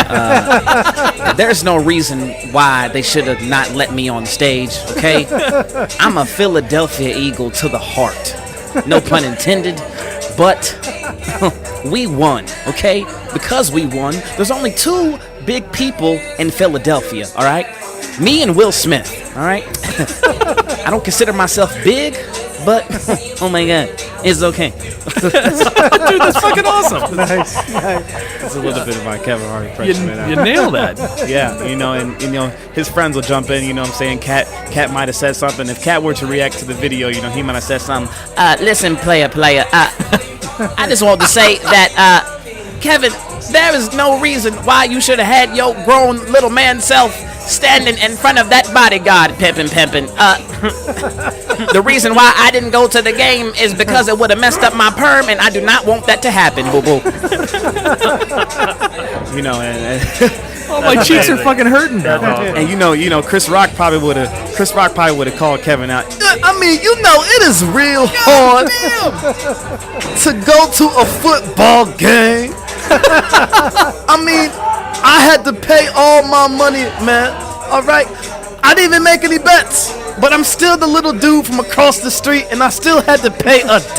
There's no reason why they should have not let me on stage, okay? I'm a Philadelphia Eagle to the heart. No pun intended. But we won, okay? Because we won, there's only two big people in Philadelphia, all right? Me and Will Smith, all right? I don't consider myself big, but oh my God, it's okay. Dude, that's fucking awesome. Nice. That's a little bit of my Kevin Hart impression. You nail that. Yeah, and his friends will jump in. You know what I'm saying? Cat might have said something. If Cat were to react to the video, he might have said something. Listen, player. I just want to say that, Kevin, there is no reason why you should have had your grown little man self standing in front of that bodyguard pimping. The reason why I didn't go to the game is because it would have messed up my perm, and I do not want that to happen, boo-boo. Oh, my cheeks are fucking hurting. And Chris Rock probably would have called Kevin out. I mean, it is real hard to go to a football game. I mean, I had to pay all my money, man. All right, I didn't even make any bets, but I'm still the little dude from across the street, and I still had to pay $1.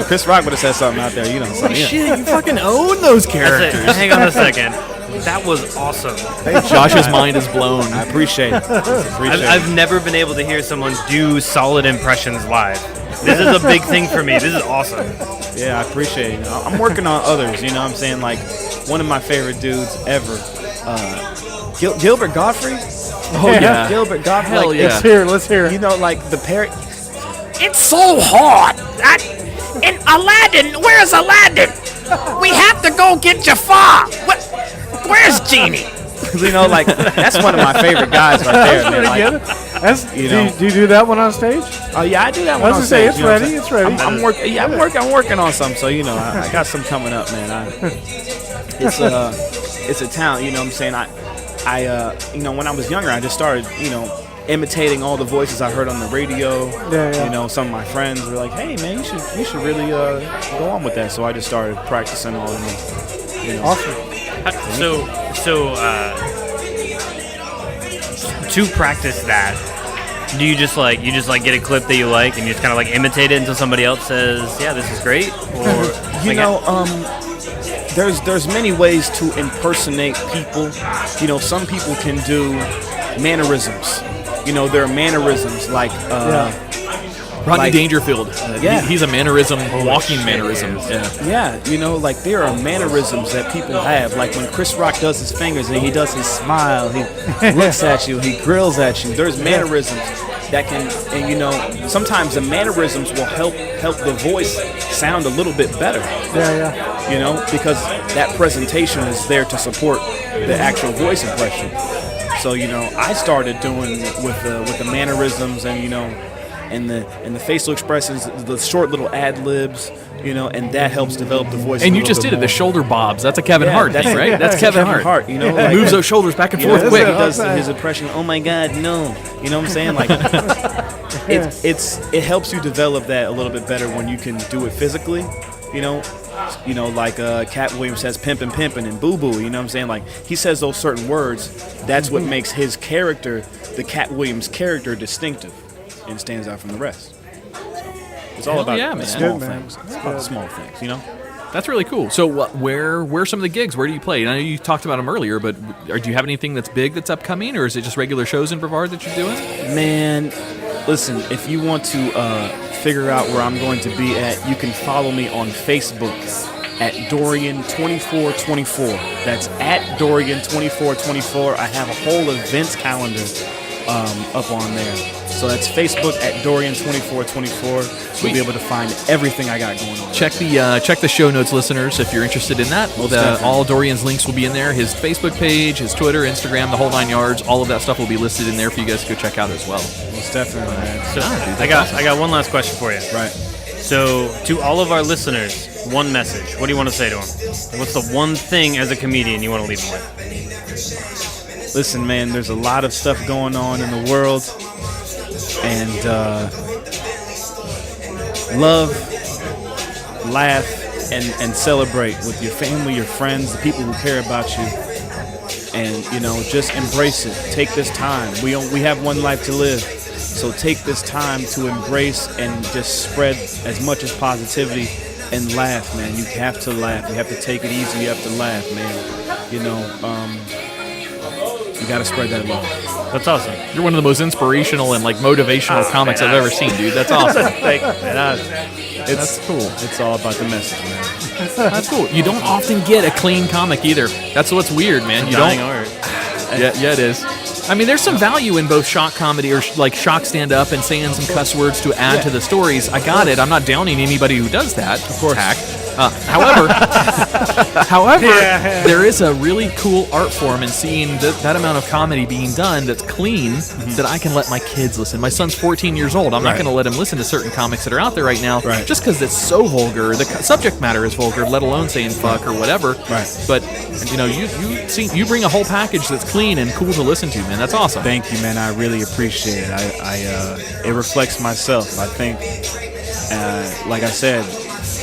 Chris Rock would have said something out there. Shit, you fucking own those characters. Hang on a second. That was awesome. Josh's mind is blown. I appreciate it. I've never been able to hear someone do solid impressions live. This is a big thing for me. This is awesome. Yeah, I appreciate it. I'm working on others. You know what I'm saying? Like, one of my favorite dudes ever, Gilbert Gottfried. Oh yeah, Gilbert Gottfried. Hell like, yeah. Let's hear it. The parrot. It's so hard. And Aladdin, where's Aladdin? We have to go get Jafar. Where's Genie? That's one of my favorite guys right there, man. Do you do that one on stage? Oh yeah, I do that one on stage. It's ready. It's ready. I'm working on some. So I got some coming up, man. It's a talent. You know what I'm saying? I when I was younger, I just started imitating all the voices I heard on the radio. Yeah. Some of my friends were like, "Hey man, you should really go on with that." So I just started practicing all of them. Awesome. So to practice that, do you just get a clip that you like and you just kind of imitate it until somebody else says, "Yeah, this is great"? Or there's many ways to impersonate people. Some people can do mannerisms. There are mannerisms like Rodney Dangerfield. He's a mannerism, walking mannerism. Yeah, there are mannerisms that people have. Like when Chris Rock does his fingers and he does his smile, he looks at you, he grills at you. There's mannerisms that can, and sometimes the mannerisms will help the voice sound a little bit better. Yeah. Because that presentation is there to support the actual voice impression. So I started doing with the mannerisms and the facial expressions, the short little ad libs, and that helps develop the voice. And you just did it, the shoulder bobs. That's a Kevin Hart thing, right? That's Kevin Hart. Moves those shoulders back and forth quick. He does his impression. Oh my God, no! You know what I'm saying? Like, it helps you develop that a little bit better when you can do it physically. Like Katt Williams says pimpin' and boo boo. You know what I'm saying? Like he says those certain words. That's what makes his character, the Katt Williams character, distinctive and stands out from the rest. So it's all about the small things. It's about the small things, That's really cool. So where are some of the gigs? Where do you play? And I know you talked about them earlier, but do you have anything that's big that's upcoming, or is it just regular shows in Brevard that you're doing? Man, listen, if you want to figure out where I'm going to be at, you can follow me on Facebook at Dorian2424. That's at Dorian2424. I have a whole events calendar up on there. So that's Facebook at Dorian2424. You'll be able to find everything I got going on. Check the show notes, listeners, if you're interested in that. All Dorian's links will be in there. His Facebook page, his Twitter, Instagram, the whole 9 yards. All of that stuff will be listed in there for you guys to go check out as well. Most definitely, man. So I got one last question for you. Right. So to all of our listeners, one message. What do you want to say to them? What's the one thing as a comedian you want to leave them with? Listen, man, there's a lot of stuff going on in the world. And love, laugh, and celebrate with your family, your friends, the people who care about you. And, just embrace it. Take this time. We have one life to live. So take this time to embrace and just spread as much as positivity and laugh, man. You have to laugh. You have to take it easy. You have to laugh, man. You got to spread that love. That's awesome. You're one of the most inspirational and motivational comics I've ever seen, dude. That's awesome. Thank you, man. That's cool. It's all about the message, man. That's cool. You don't often get a clean comic either. That's what's weird, man. You don't. Art. Yeah, it is. I mean, there's some value in both shock comedy or shock stand-up and saying some cuss words to add to the stories. I got it. I'm not downing anybody who does that. Of course. Tach. However, there is a really cool art form in seeing that amount of comedy being done that's clean that I can let my kids listen. My son's 14 years old. I'm not going to let him listen to certain comics that are out there right now just because it's so vulgar. The subject matter is vulgar, let alone saying fuck or whatever. Right. But, you bring a whole package that's clean and cool to listen to, man. That's awesome. Thank you, man. I really appreciate it. It reflects myself. I think, like I said,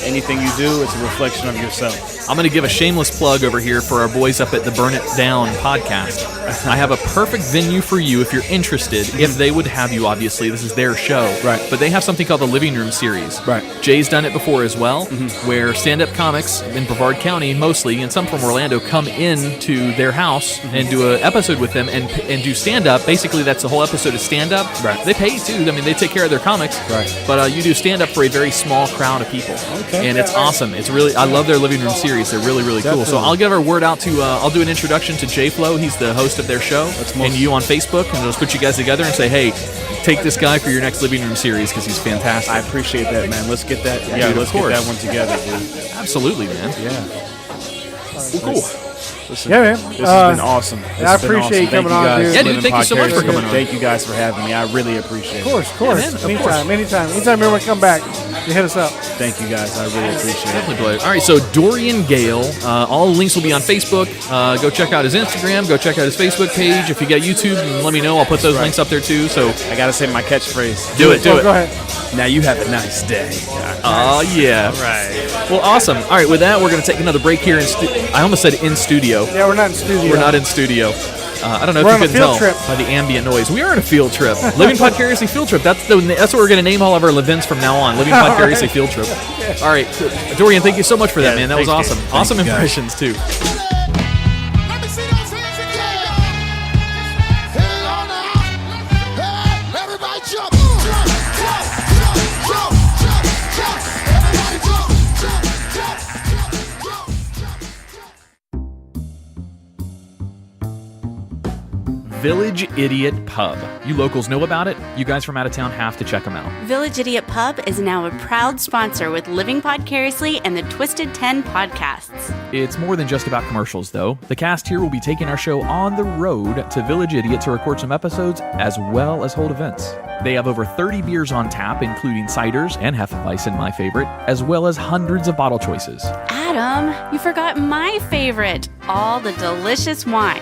anything you do, it's a reflection of yourself. I'm going to give a shameless plug over here for our boys up at the Burn It Down podcast. I have a perfect venue for you if you're interested. If they would have you, obviously. This is their show. Right. But they have something called the Living Room Series. Right. Jay's done it before as well, where stand-up comics in Brevard County, mostly, and some from Orlando, come into their house and do an episode with them and do stand-up. Basically, that's the whole episode of stand-up. Right. They pay, too. I mean, they take care of their comics. Right. But you do stand-up for a very small crowd of people. Okay. And it's awesome. It's really, I love their Living Room Series. They're really, really cool. So I'll give our word out to, I'll do an introduction to Jay Flo. He's the host of their show. And you on Facebook, and they'll put you guys together and say, hey, take this guy for your next Living Room Series because he's fantastic. I appreciate that, man. Let's get that. Yeah, dude, let's get that one together, dude. Absolutely, man. Yeah. Well, cool. Listen, yeah, man. This has been awesome. I appreciate you coming on, dude. Yeah, dude, thank you so much for coming on. Thank you guys for having me. I really appreciate it. Of course. Anytime you ever want to come back, you hit us up. Thank you guys. I really appreciate it. Definitely. All right, so Dorian Gayle. All the links will be on Facebook. Go check out his Instagram. Go check out his Facebook page. If you got YouTube, let me know. I'll put those links up there too. So I gotta say my catchphrase. Do it. Go ahead. Now you have a nice day. Oh yeah. All right. Well, awesome. All right, with that, we're gonna take another break here I almost said in studio. Yeah, we're not in studio. We're not in studio. I don't know We're if you on can a tell field trip. by the ambient noise. We are on a field trip. Living Podcariously Field Trip. That's what we're going to name all of our events from now on. Living Podcariously Field Trip. All right. Dorian, thank you so much for that, man. That was awesome. Awesome impressions, too. Village Idiot Pub. You locals know about it. You guys from out of town have to check them out. Village Idiot Pub is now a proud sponsor with Living Podcariously and the Twisted 10 podcasts. It's more than just about commercials, though. The cast here will be taking our show on the road to Village Idiot to record some episodes as well as hold events. They have over 30 beers on tap, including ciders and Hefeweizen, my favorite, as well as hundreds of bottle choices. Adam, you forgot my favorite, all the delicious wine.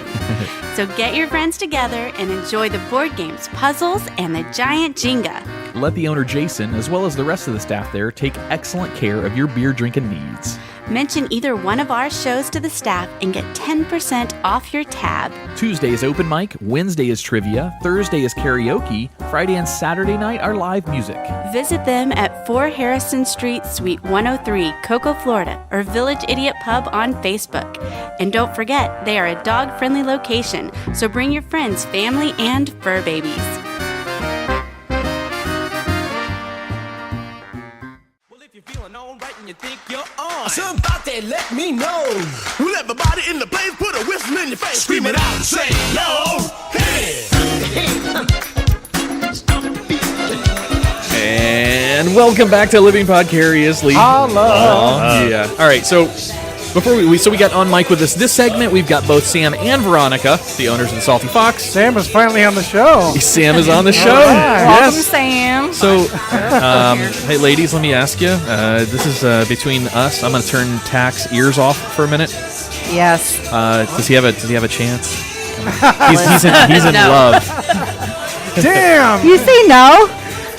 So get your friends together and enjoy the board games, puzzles, and the giant Jenga. let the owner Jason, as well as the rest of the staff there, take excellent care of your beer drinking needs. Mention either one of our shows to the staff and get 10% off your tab. Tuesday is open mic, Wednesday is trivia, Thursday is karaoke, Friday and Saturday night are live music. Visit them at 4 Harrison Street, Suite 103, Cocoa, Florida, or Village Idiot Pub on Facebook. And don't forget, they are a dog-friendly location, so bring your friends, family, and fur babies. Somebody let me know. Well, everybody in the place put a whistle in your face. Scream it out and say, no, hey. And welcome back to Living Podcariously. Hello. Yeah. All right, so before we got on mic with us this segment, we've got both Sam and Veronica, the owners of the Salty Fox. Sam is finally on the show. Sam is on the show. Right. Welcome, Sam. So, hey, ladies, let me ask you. This is between us. I'm going to turn Tach's ears off for a minute. Yes. Does he have a chance? He's in love. Damn. You say no?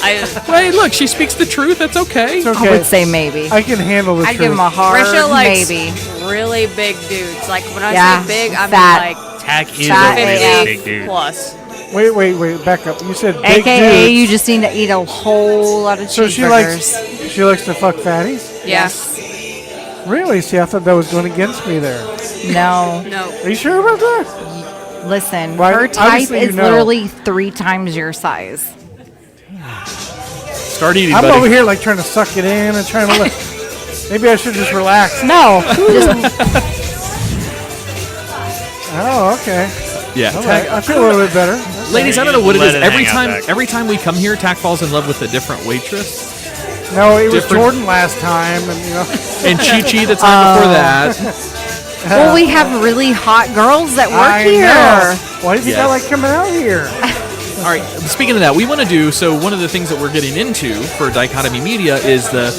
Hey, look, she speaks the truth. That's okay. It's okay. I would say maybe. I can handle the I'd truth. give him a hard Marisha likes maybe. really big dudes. Like when I Yeah, say big, I fat. mean like Tach is Fat a really AF. big dude. plus. Wait, back up. You said big AKA, dudes. you just need to eat a whole lot of So cheeseburgers. she likes to fuck fatties? Yes. Really? See, I thought that was going against me there. No. No. Are you sure about that? Listen, Why- her type obviously you is know. literally 3 times your size. Start eating, I'm buddy. over here like trying to suck it in and trying to look. Maybe I should just relax. No. Oh, okay. Yeah. All right. I feel a little bit better. Ladies, I don't know what it is. Let it hang out back. Every time we come here, Tach falls in love with a different waitress. No, it was Different- Jordan last time, and you know. And Chi-Chi the time before that. Well, we have really hot girls that work I here. know. Why do you think I Yes. like coming out here? All right, speaking of that, we want to do, so one of the things that we're getting into for Dichotomy Media is the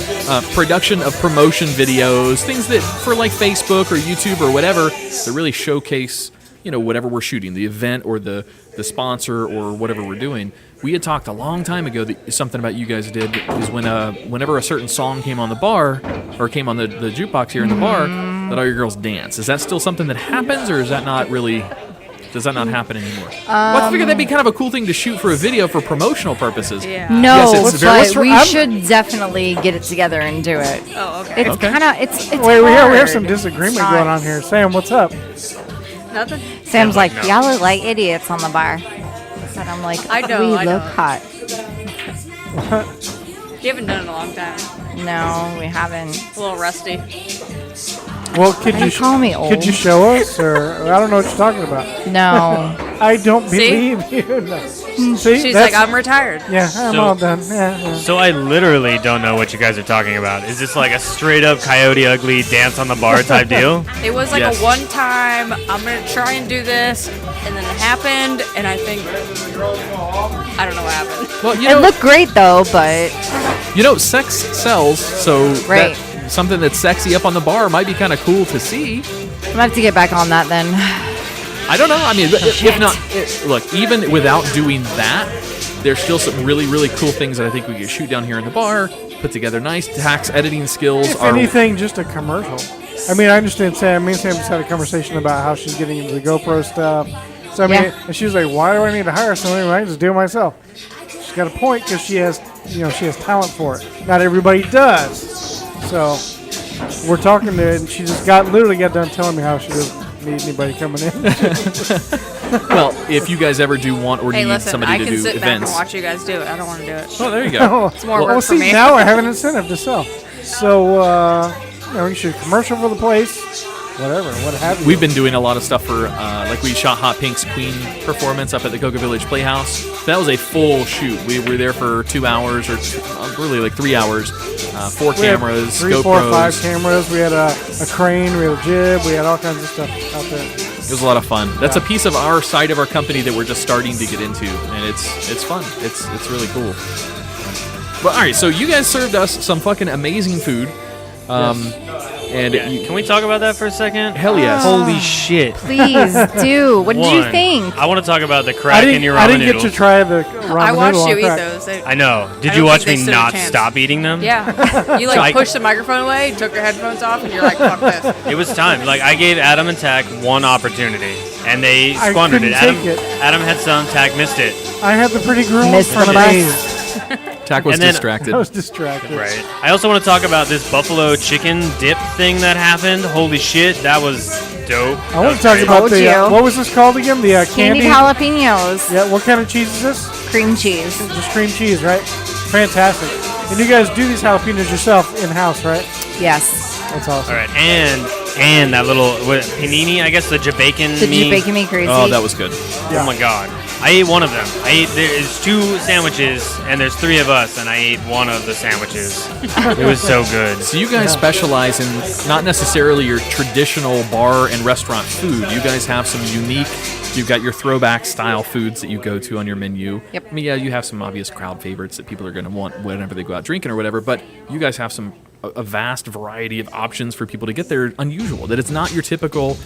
production of promotion videos, things that for like Facebook or YouTube or whatever, that really showcase, whatever we're shooting, the event or the sponsor or whatever we're doing. We had talked a long time ago that something about you guys did is whenever a certain song came on the bar or came on the jukebox here in the bar, that all your girls dance. Is that still something that happens, or is that not really... Does that not happen anymore? Well, I figured that'd be kind of a cool thing to shoot for a video for promotional purposes. Yeah. No, Yes, it's very- but we should definitely get it together and do it. Oh, okay. It's kind of it's Wait, we hard. have some disagreement It's going not- on here. Sam, what's up? Nothing. Sam's like, no. y'all look like idiots on the bar. And I'm like, I know, we I look know. hot. You haven't done it in a long time. No, we haven't. A little rusty. Well, could Don't call me old. Could you show us, or I don't know what you're talking about? No. I don't See? believe you. No. See, She's that's- like, I'm retired. Yeah, I'm So- all done. Yeah. So I literally don't know what you guys are talking about. Is this like a straight up Coyote Ugly dance on the bar type deal? It was like Yes. a one time, I'm going to try and do this, and then it happened, and I think, I don't know what happened. Well, It looked great though, but sex sells, so Right. something that's sexy up on the bar might be kind of cool to see. I'm gonna have to get back on that then. I don't know. I mean, if not, look, even without doing that, there's still some really, really cool things that I think we could shoot down here in the bar, put together nice. Tach's editing skills If are... anything, just a commercial. I mean, I understand Sam. Me and Sam just had a conversation about how she's getting into the GoPro stuff. So I mean, Yeah. and she was like, "Why do I need to hire somebody when I can just do it myself?" She's got a point because she has talent for it. Not everybody does. So we're talking to her, and she just literally got done telling me how she doesn't need anybody coming in. Well, if you guys ever do want or Hey, need listen, somebody I to can do sit back events... and watch you guys do it. I don't want to do it. Oh, there you go. It's more Well, work for see, me. now I have an incentive to sell. So, you should commercial for the place, whatever, what have you. We've been doing a lot of stuff for, like we shot Hot Pink's Queen performance up at the Cocoa Village Playhouse. That was a full shoot. We were there for 2 hours, or really like 3 hours. 4 We had cameras, 3, GoPros. 4, 5 cameras. We had a crane, we had a jib, we had all kinds of stuff out there. It was a lot of fun. That's a piece of our side of our company that we're just starting to get into, and it's fun. It's really cool. But all right, so you guys served us some fucking amazing food. And Can we talk about that for a second? Hell yes. Holy shit. Please do. What did you think? I want to talk about the crack in your ramen I didn't noodles. get to try the ramen I watched noodle you on eat crack. those. I know. Did I you don't watch think me they stood a not chance. stop eating them? Yeah. You pushed the microphone away, took your headphones off, and you're like, fuck this. It was time. Like, I gave Adam and Tach one opportunity, and they I squandered it. couldn't take it. Adam had some, Tach missed it. I had the pretty girl Missed for the days. Tach was And then- distracted. I was distracted. Right. I also want to talk about this buffalo chicken dip thing that happened. Holy shit, that was dope. I want to talk about the what was this called again? The Candied jalapenos. Yeah, what kind of cheese is this? Cream cheese. Just cream cheese, right? Fantastic. And you guys do these jalapenos yourself in house, right? Yes. That's awesome. All right, and that little panini, I guess the Jabacon Did you bake me crazy? Oh, that was good. Oh my god. I ate one of them. There's 2 sandwiches and there's 3 of us, and I ate one of the sandwiches. It was so good. So you guys specialize in not necessarily your traditional bar and restaurant food. You guys have some unique. You've got your throwback style foods that you go to on your menu. Yep. I mean, yeah, you have some obvious crowd favorites that people are going to want whenever they go out drinking or whatever. But you guys have a vast variety of options for people to get there. Unusual that it's not your typical,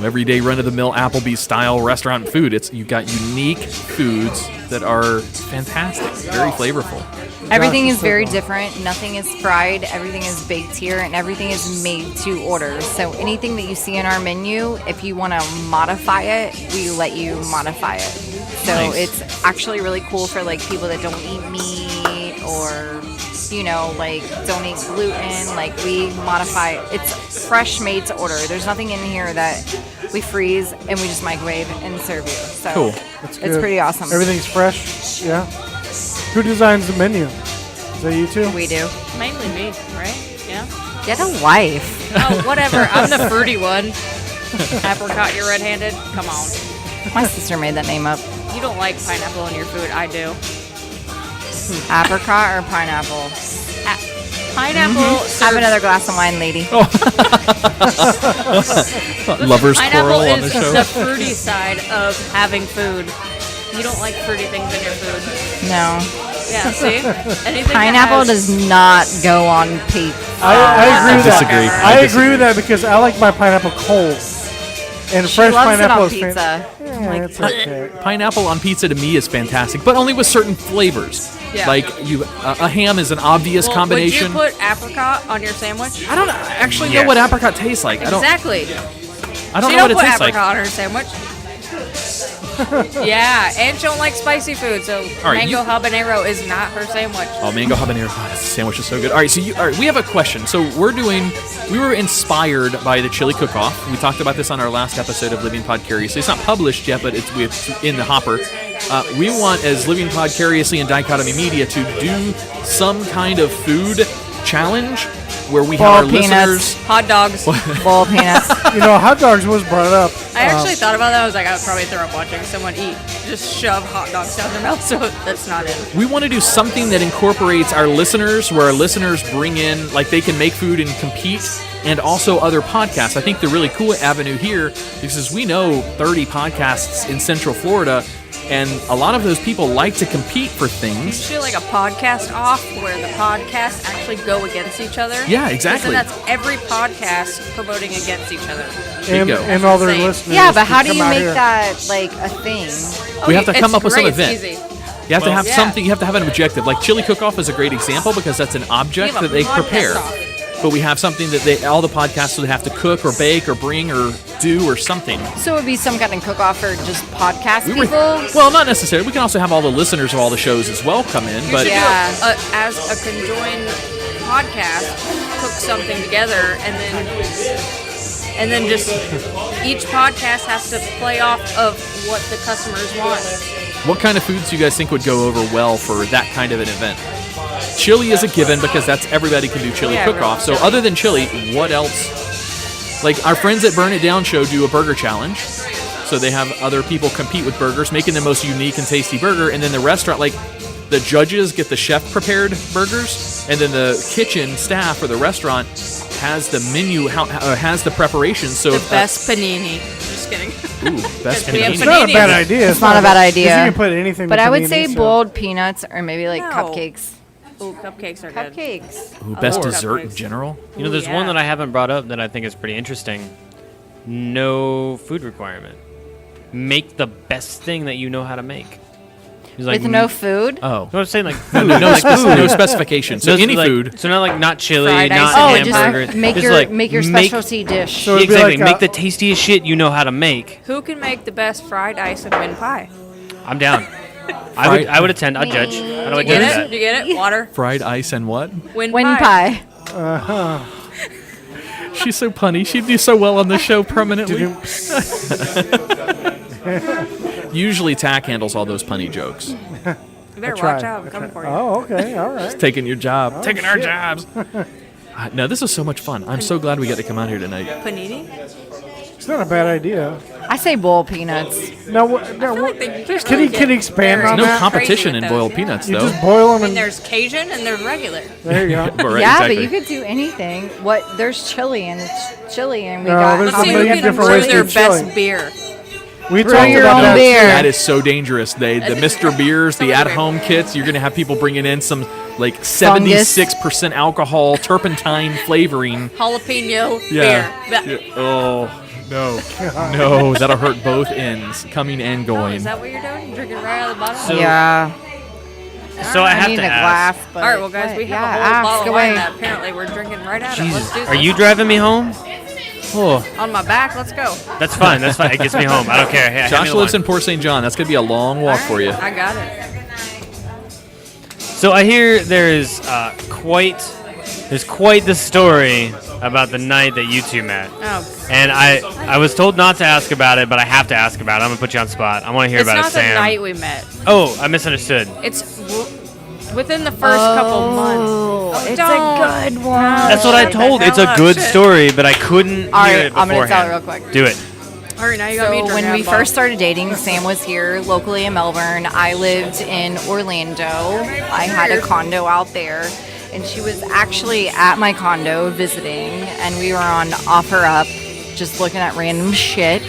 everyday run-of-the-mill Applebee's style restaurant food. You've got unique foods that are fantastic, very flavorful. Everything is very different. Nothing is fried. Everything is baked here, and everything is made to order. So anything that you see in our menu, if you want to modify it, we let you modify it. So Nice. it's actually really cool for like people that don't eat meat or don't eat gluten. Like we modify. It's fresh made to order. There's nothing in here that we freeze and we just microwave and serve you. So Cool. That's it's good. pretty awesome. Everything's fresh. Yeah. Who designs the menu? Is that you two? We do. Mainly me, right? Yeah. Get a wife. Oh, whatever. I'm the fruity one. Apricot, you're red-handed? Come on. My sister made that name up. You don't like pineapple in your food. I do. Apricot or pineapple? Pineapple. Have another glass of wine, lady. Lovers Pineapple quarrel on the is show. the fruity side of having food. You don't like fruity things in your food. No. Yeah, see? Anything Pineapple that has, does not go on pizza. I agree with disagree. that. I I disagree. agree with that because I like my pineapple cold. And She fresh loves pineapple it is on pizza. Yeah, it's okay. Pineapple on pizza to me is fantastic, but only with certain flavors. Yeah. Like a ham is an obvious well, combination. Would you put apricot on your sandwich? I don't actually know what apricot tastes like. Exactly. I don't She know what don't it put tastes like. apricot on her sandwich. Yeah, and she don't like spicy food, so right, mango habanero is not her sandwich. Oh, mango habanero sandwich is so good. All right, we have a question. So we were inspired by the chili cook-off. We talked about this on our last episode of Living Podcariously. It's not published yet, but it's in the hopper. We want, as Living Podcariously and Dichotomy Media, to do some kind of food challenge where we have our listeners. Hot dogs. Bowl peanuts. Hot dogs was brought up. I actually thought about that. I was like, I would probably throw up watching someone eat. Just shove hot dogs down their mouth, so that's not it. We want to do something that incorporates our listeners, where our listeners bring in, like they can make food and compete, and also other podcasts. I think the really cool avenue here, because we know 30 podcasts in Central Florida, and a lot of those people like to compete for things. You should do like a podcast off where the podcasts actually go against each other. Yeah, exactly. So that's every podcast promoting against each other. And all their listeners. Yeah, but how do come you out make here. that like a thing? We have to It's come up with some great, event. it's easy. You have to have Yeah. something. You have to have an objective. Like chili cook-off is a great example because that's an object We have that a they podcast prepare. off. But we have something that all the podcasts would have to cook or bake or bring or do or something. So it would be some kind of cook-off for just podcast We were- people? well, not necessarily. We can also have all the listeners of all the shows as well come in. You But should do as a conjoined podcast, cook something together, and then just each podcast has to play off of what the customers want. what kind of foods do you guys think would go over well for that kind of an event? Chili is a given because everybody can do chili Yeah, cook-off. So chili. other than chili, what else? Like our friends at Burn It Down Show do a burger challenge. So they have other people compete with burgers, making the most unique and tasty burger. And then the restaurant, like the judges get the chef-prepared burgers, and then the kitchen staff or the restaurant has the menu, has the preparation. So The best panini. Just kidding. Ooh, best We have It's not a bad idea. It's not a bad idea. Because you can put anything. But in I would panini, say so- boiled peanuts or maybe like No. cupcakes. Ooh, cupcakes are good. Cupcakes. Ooh, best love dessert in cupcakes. general. You know, there's one that I haven't brought up that I think is pretty interesting. No food requirement. Make the best thing that you know how to make. He's With no food? Oh. No, I'm saying like No, food. no specification. So any like, food. So not like not chili, Fried not ice and hamburger. just make Just your like, make your specialty dish. So it'd be exactly. like Make the tastiest shit you know how to make. Who can make the best fried ice and win pie? I'm down. I would attend. I'd judge. How do I Do you judge get it? that? Do you get it? Water. Fried ice and what? Win pie. She's so punny. She'd do so well on the show permanently. Usually Tach handles all those punny jokes. You better try. watch out. I'm coming for you. Oh, okay, all right. Just taking your job. Oh, taking our shit. jobs. No, this was so much fun. I'm so glad we got to come out here tonight. Panini? It's not a bad idea. I say boiled peanuts. No, can he expand on There's no that? competition in boiled peanuts, You though. just boil them I mean, and there's Cajun and there's regular. there you go. Right, Yeah, exactly. but you could do anything. What? There's chili and chili, and we No, got. there's Let's a see who million can different brew ways to their do chili. best beer. We Brew talked your about own that. beer. That is so dangerous. The Mr. Beers, the at-home kits, you're going to have people bringing in some like 76% alcohol, turpentine flavoring. Jalapeno Yeah. beer. Yeah. Oh, no. No, that'll hurt both ends, coming and Oh, going. is that what you're doing? Drinking right out of the bottle? So- Yeah. So I have need to a ask. glass. But All right, well, guys, we have a whole ask bottle of away. wine that apparently we're drinking right out of. Let's Jesus, do are you this. driving me home? Oh, On my back, let's go. that's fine. That's fine. It gets me home. I don't care. Hey, hand me Josh the lives line. in Port St. John. That's going to be a long walk for you. I got it. So I hear there's quite the story about the night that you two met. Oh. And I was told not to ask about it, but I have to ask about it. I'm gonna put you on the spot. I want to hear It's about not it, Sam. the night we met. Oh, I misunderstood. It's within the first couple months. Oh, It's don't. a good one. That's what I Shut the told. It's hell a up. good Shit. story, but I couldn't All hear right, it I'm beforehand. gonna tell it real quick. Do it. All right, now you got me So drinking. when we out of a first started dating, Sam was here locally in Melbourne. I lived in Orlando. I had a condo out there, and she was actually at my condo visiting, and we were on OfferUp, just looking at random shit.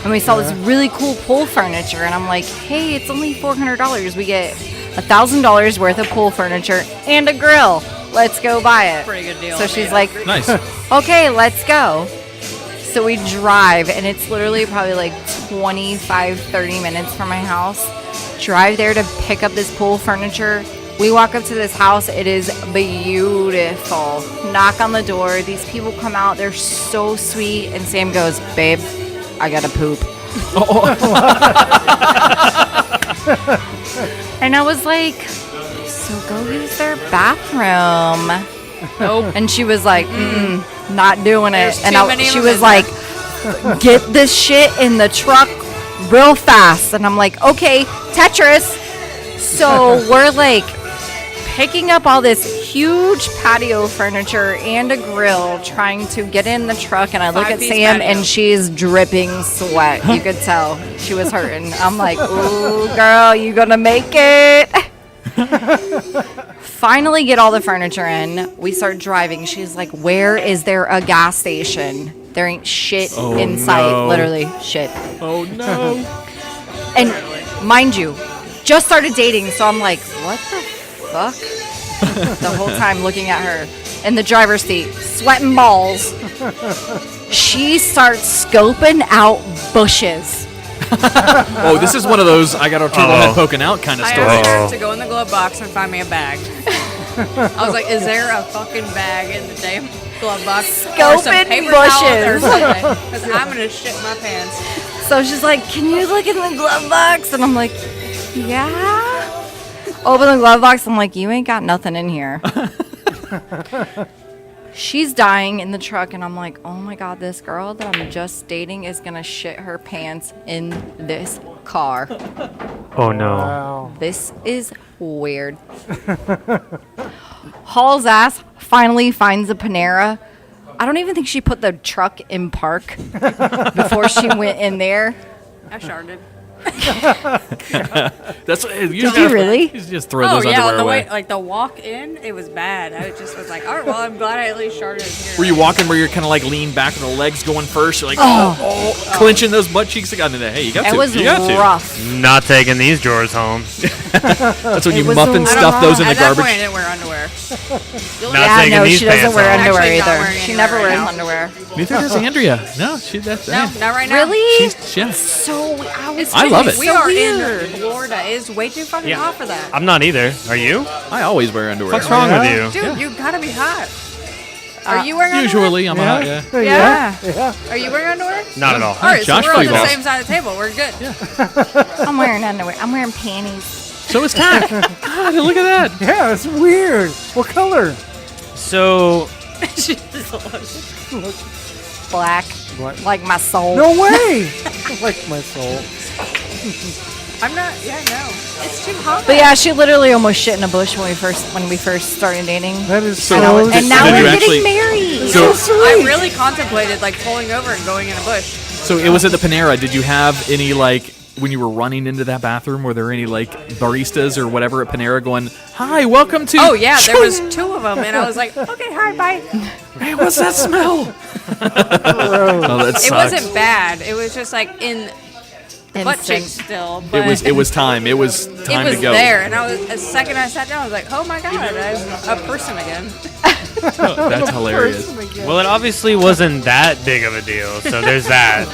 And we saw this really cool pool furniture, and I'm like, hey, it's only $400. We get $1,000 worth of pool furniture and a grill. Let's go buy it. Pretty good deal. So she's like, Nice. okay, let's go. So we drive, and it's literally probably like 25, 30 minutes from my house. Drive there to pick up this pool furniture. We walk up to this house. It is beautiful. Knock on the door. These people come out. They're so sweet. And Sam goes, babe, I gotta poop. And I was like, so go use their bathroom. Nope. And she was like, not doing it. There's And too many of she them was in like, get this shit in the truck real fast. And I'm like, okay, Tetris. So we're like picking up all this huge patio furniture and a grill, trying to get in the truck. And I look at 5-piece Sam, patio. and she's dripping sweat. You could tell she was hurting. I'm like, ooh, girl, you gonna make it? Finally get all the furniture in. We start driving. She's like, where is there a gas station? There ain't shit in sight. no. Literally, shit. Oh, no. And mind you, just started dating, so I'm like, what the fuck? The whole time looking at her in the driver's seat, sweating balls. She starts scoping out bushes. Oh, this is one of those I got a turtle head poking out kind of I story. asked her to go in the glove box and find me a bag. I was like, is there a fucking bag in the damn glove box? Or some Scoping paper towels or bushes. something? Because I'm going to shit my pants. So she's like, can you look in the glove box? And I'm like, yeah. Open the glove box. I'm like, you ain't got nothing in here. She's dying in the truck, and I'm like, oh my God, this girl that I'm just dating is going to shit her pants in this car. Oh no. Wow. This is weird. Hauls ass, finally finds a Panera. I don't even think she put the truck in park before she went in there. I sure did. That's Did you really? You just throw those on underwear the away. way, like the walk in, it was bad. I just was like, all right, well, I'm glad I at least started here. Were you walking where you're kind of like lean back and the legs going first? You're like, clenching those butt cheeks again. Hey, you got to. It was you got rough. Not taking these drawers home. That's when you was muff and rough. stuff those in the At that garbage. point, I didn't wear underwear. Not taking no, these she doesn't pants wear off. underwear Actually not either. wearing She underwear never right wears now. underwear. Neither does Andrea. No, that's No, not right now. Really? Yeah. So I love it. We so are weird. in Florida. It's way too fucking Yeah. hot for that. I'm not either. Are you? I always wear underwear. What's wrong with you? Dude, you gotta be hot. Are you wearing underwear? Usually, I'm hot. Yeah. Yeah. Are you wearing underwear? Not at all. All right, Josh so we're on the Freeballs. same side of the table. We're good. I'm wearing underwear. I'm wearing panties. So is Tach. God, look at that. Yeah, it's weird. What color? So, Black. Like my soul. No way. Like my soul. I'm not. Yeah, no. It's too hot. But yeah, she literally almost shit in a bush when we first started dating. That is So- so. And now Did you we're actually- getting married. So, I really contemplated like pulling over and going in a bush. so it was at the Panera. Did you have any like when you were running into that bathroom? Were there any like baristas or whatever at Panera going, "Hi, welcome to"? Oh yeah, there was 2 of them, and I was like, okay, hi, bye. Hey, what's that smell? Oh, that It sucks. wasn't bad. It was just like in butt cheeks Instinct. still. But It was time. It was time it was to go. there, and I was the second I sat down, I was like, oh my god, I'm a person again. Oh, that's hilarious. well, it obviously wasn't that big of a deal. So there's that.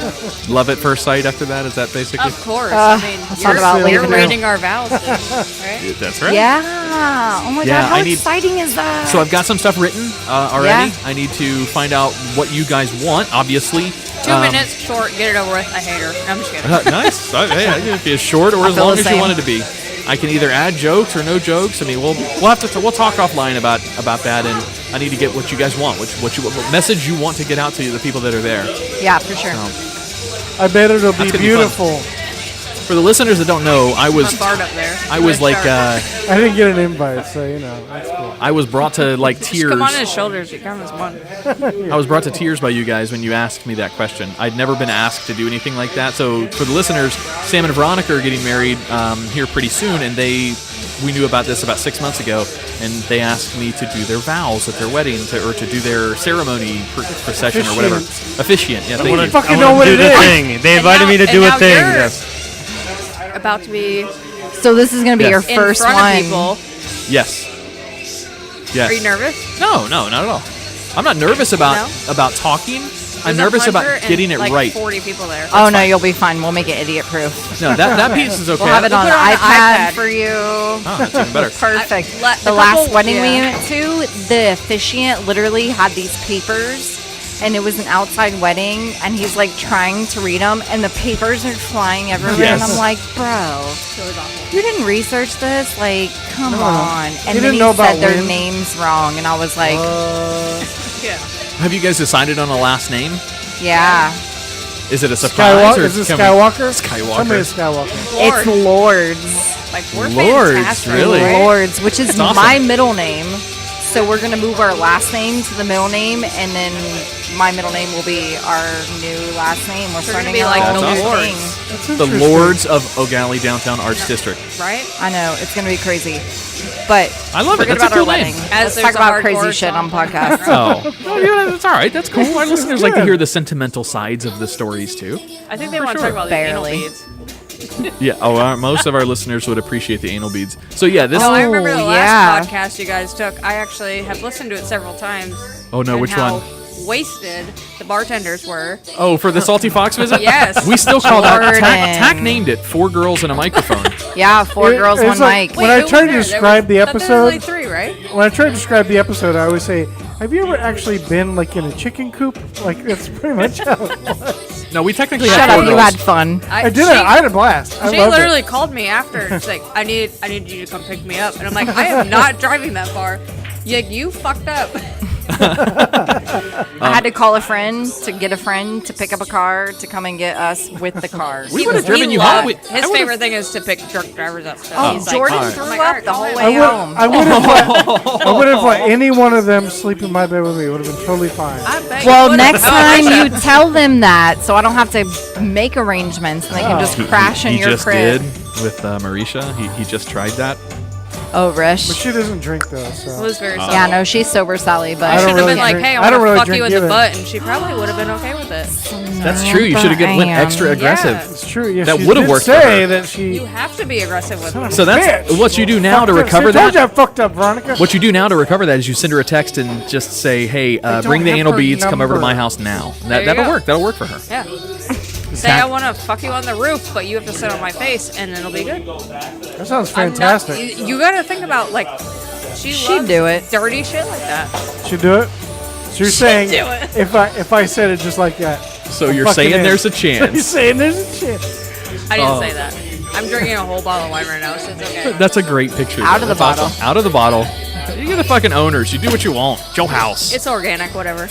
Love at first sight. After that, is that basically? Of course. I mean, not about you're leaving now. reading our vows, then, right? That's right. Yeah. Oh my Yeah, god, how I need- exciting is that? So I've got some stuff written already. Yeah. I need to find out what you guys want. Obviously. 2 minutes short, get it over with. I hate her. I'm just kidding. Nice. Hey, I can be as short or as feel long the as you same. want it to be. I can either add jokes or no jokes. I mean, we'll have to we'll talk offline about that, and I need to get what you guys want, what message you want to get out to the people that are there. Yeah, for sure. I bet it'll That's be gonna be fun. beautiful. For the listeners that don't know, I was Bart up there. I was like I didn't get an invite, so you know that's cool. I was brought to like Just tears. come on his shoulders. You count as one. I was brought to tears by you guys when you asked me that question. I'd never been asked to do anything like that. So for the listeners, Sam and Veronica are getting married here pretty soon, and we knew about this about 6 months ago, and they asked me to do their vows at their wedding or to do their ceremony procession or whatever. Officiant. Yeah, thank you. Fucking know what it is. Thing. They invited me to do a thing. Yes. About to be So this is gonna be your Yes. in first front one. of people. Yes. Yes. Are you nervous? No, not at all. I'm not nervous about talking. I'm There's nervous about 100 and, getting it like right. 40 people there. Oh no, you'll be fine. We'll make it idiot proof. No, that piece is okay. We'll have it on put it on the iPad iPad. for you. Oh, that's even better. Perfect. the The last couple- wedding we yeah. went to, the officiant literally had these papers, and it was an outside wedding, and he's like trying to read them, and the papers are flying everywhere, and Yes. I'm like, bro, you didn't research this? Like, come on. And You then didn't he know about said their wind? names wrong, and I was like, Yeah. Have you guys decided on a last name? yeah, Is it a surprise? Skywalker? or Is it can we- Skywalker? Skywalker. Tell me it's Skywalker. it's Lords. Like we're Lords, fantastic. really? right? Lords, which is That's awesome. my middle name. So we're gonna move our last name to the middle name, and then my middle name will be our new last name. We're We're starting gonna be like a the new Lords. thing. That's The interesting. Lords of O'Galley Downtown Arts District. Right? I know it's gonna be crazy, but I love it. forget That's a about our cool name. wedding. As Let's there's talk a about hardcore crazy shit on song. podcasts. Oh, yeah, that's all right. That's cool. Our listeners like to hear the sentimental sides of the stories too. I think they want to talk about the anal Barely. beads. Yeah. Most of our listeners would appreciate the anal beads. So yeah, this. No, I remember the Oh, last yeah. podcast you guys took. I actually have listened to it several times. Oh, no, and which how one? Wasted the bartenders were. Oh, for the Salty Fox visit. Yes. We still call that. Jordan. Tach named it 4 girls and a microphone. Yeah, 4 girls, it's 1 like- mic. When I who try was to there? describe the There was episode- only 3, right? When I try to describe the episode, I always say, "Have you ever actually been like in a chicken coop?" Like that's pretty much how it was. No, we technically Shut had up, 4 you girls. had fun. I did it. I had a blast. I She loved literally it. called me after. She's like, I need you to come pick me up. And I'm like, I am not driving that far. You fucked up. I had to call a friend to get a friend to pick up a car to come and get us with the car. We would have driven you home. His favorite thing is to pick drunk drivers up. So Oh, he's Jordan like, threw my up God, the whole come way on. home. I would have let any one of them sleep in my bed with me. It would have been totally fine. I bet you Well, would've. next time you tell them that, so I don't have to make arrangements and they can just crash in he your just crib. did with Marisha. He just tried that. Oh, Rush. But she doesn't drink though, It so. was very Yeah, no, she's sober, Sally, but I should have really been like, drink- hey, I I don't want to really fuck you drink in the either. butt, and she probably would have been okay with it. That's true. You should have went extra aggressive. Yeah. It's true. Yeah, That she would have did worked for say her. that she. You have to be aggressive with her. So that's Bitch. what you do now to Fucked up. recover See, I told you I that. fucked up, Veronica. What you do now to recover that is you send her a text and just say, "Hey, don't bring the have anal her beads. Come over to number. my house now." There you That'll go. work. That'll work for her. Yeah. Say I want to fuck you on the roof, but you have to sit on my face, and it'll be good. That sounds I'm not- fantastic. you got to think about like she'd do it. dirty shit like that. Should do it. So you're saying do it. if I said it just like that. So I'm you're fucking saying in. there's a So you're chance. saying there's a chance. I didn't Oh. say that. I'm drinking a whole bottle of wine right now, so it's okay. That's a great picture. Out of the That's awesome. bottle. Out of the bottle. You're the fucking owners. You do what you want. Joe House. It's organic, whatever.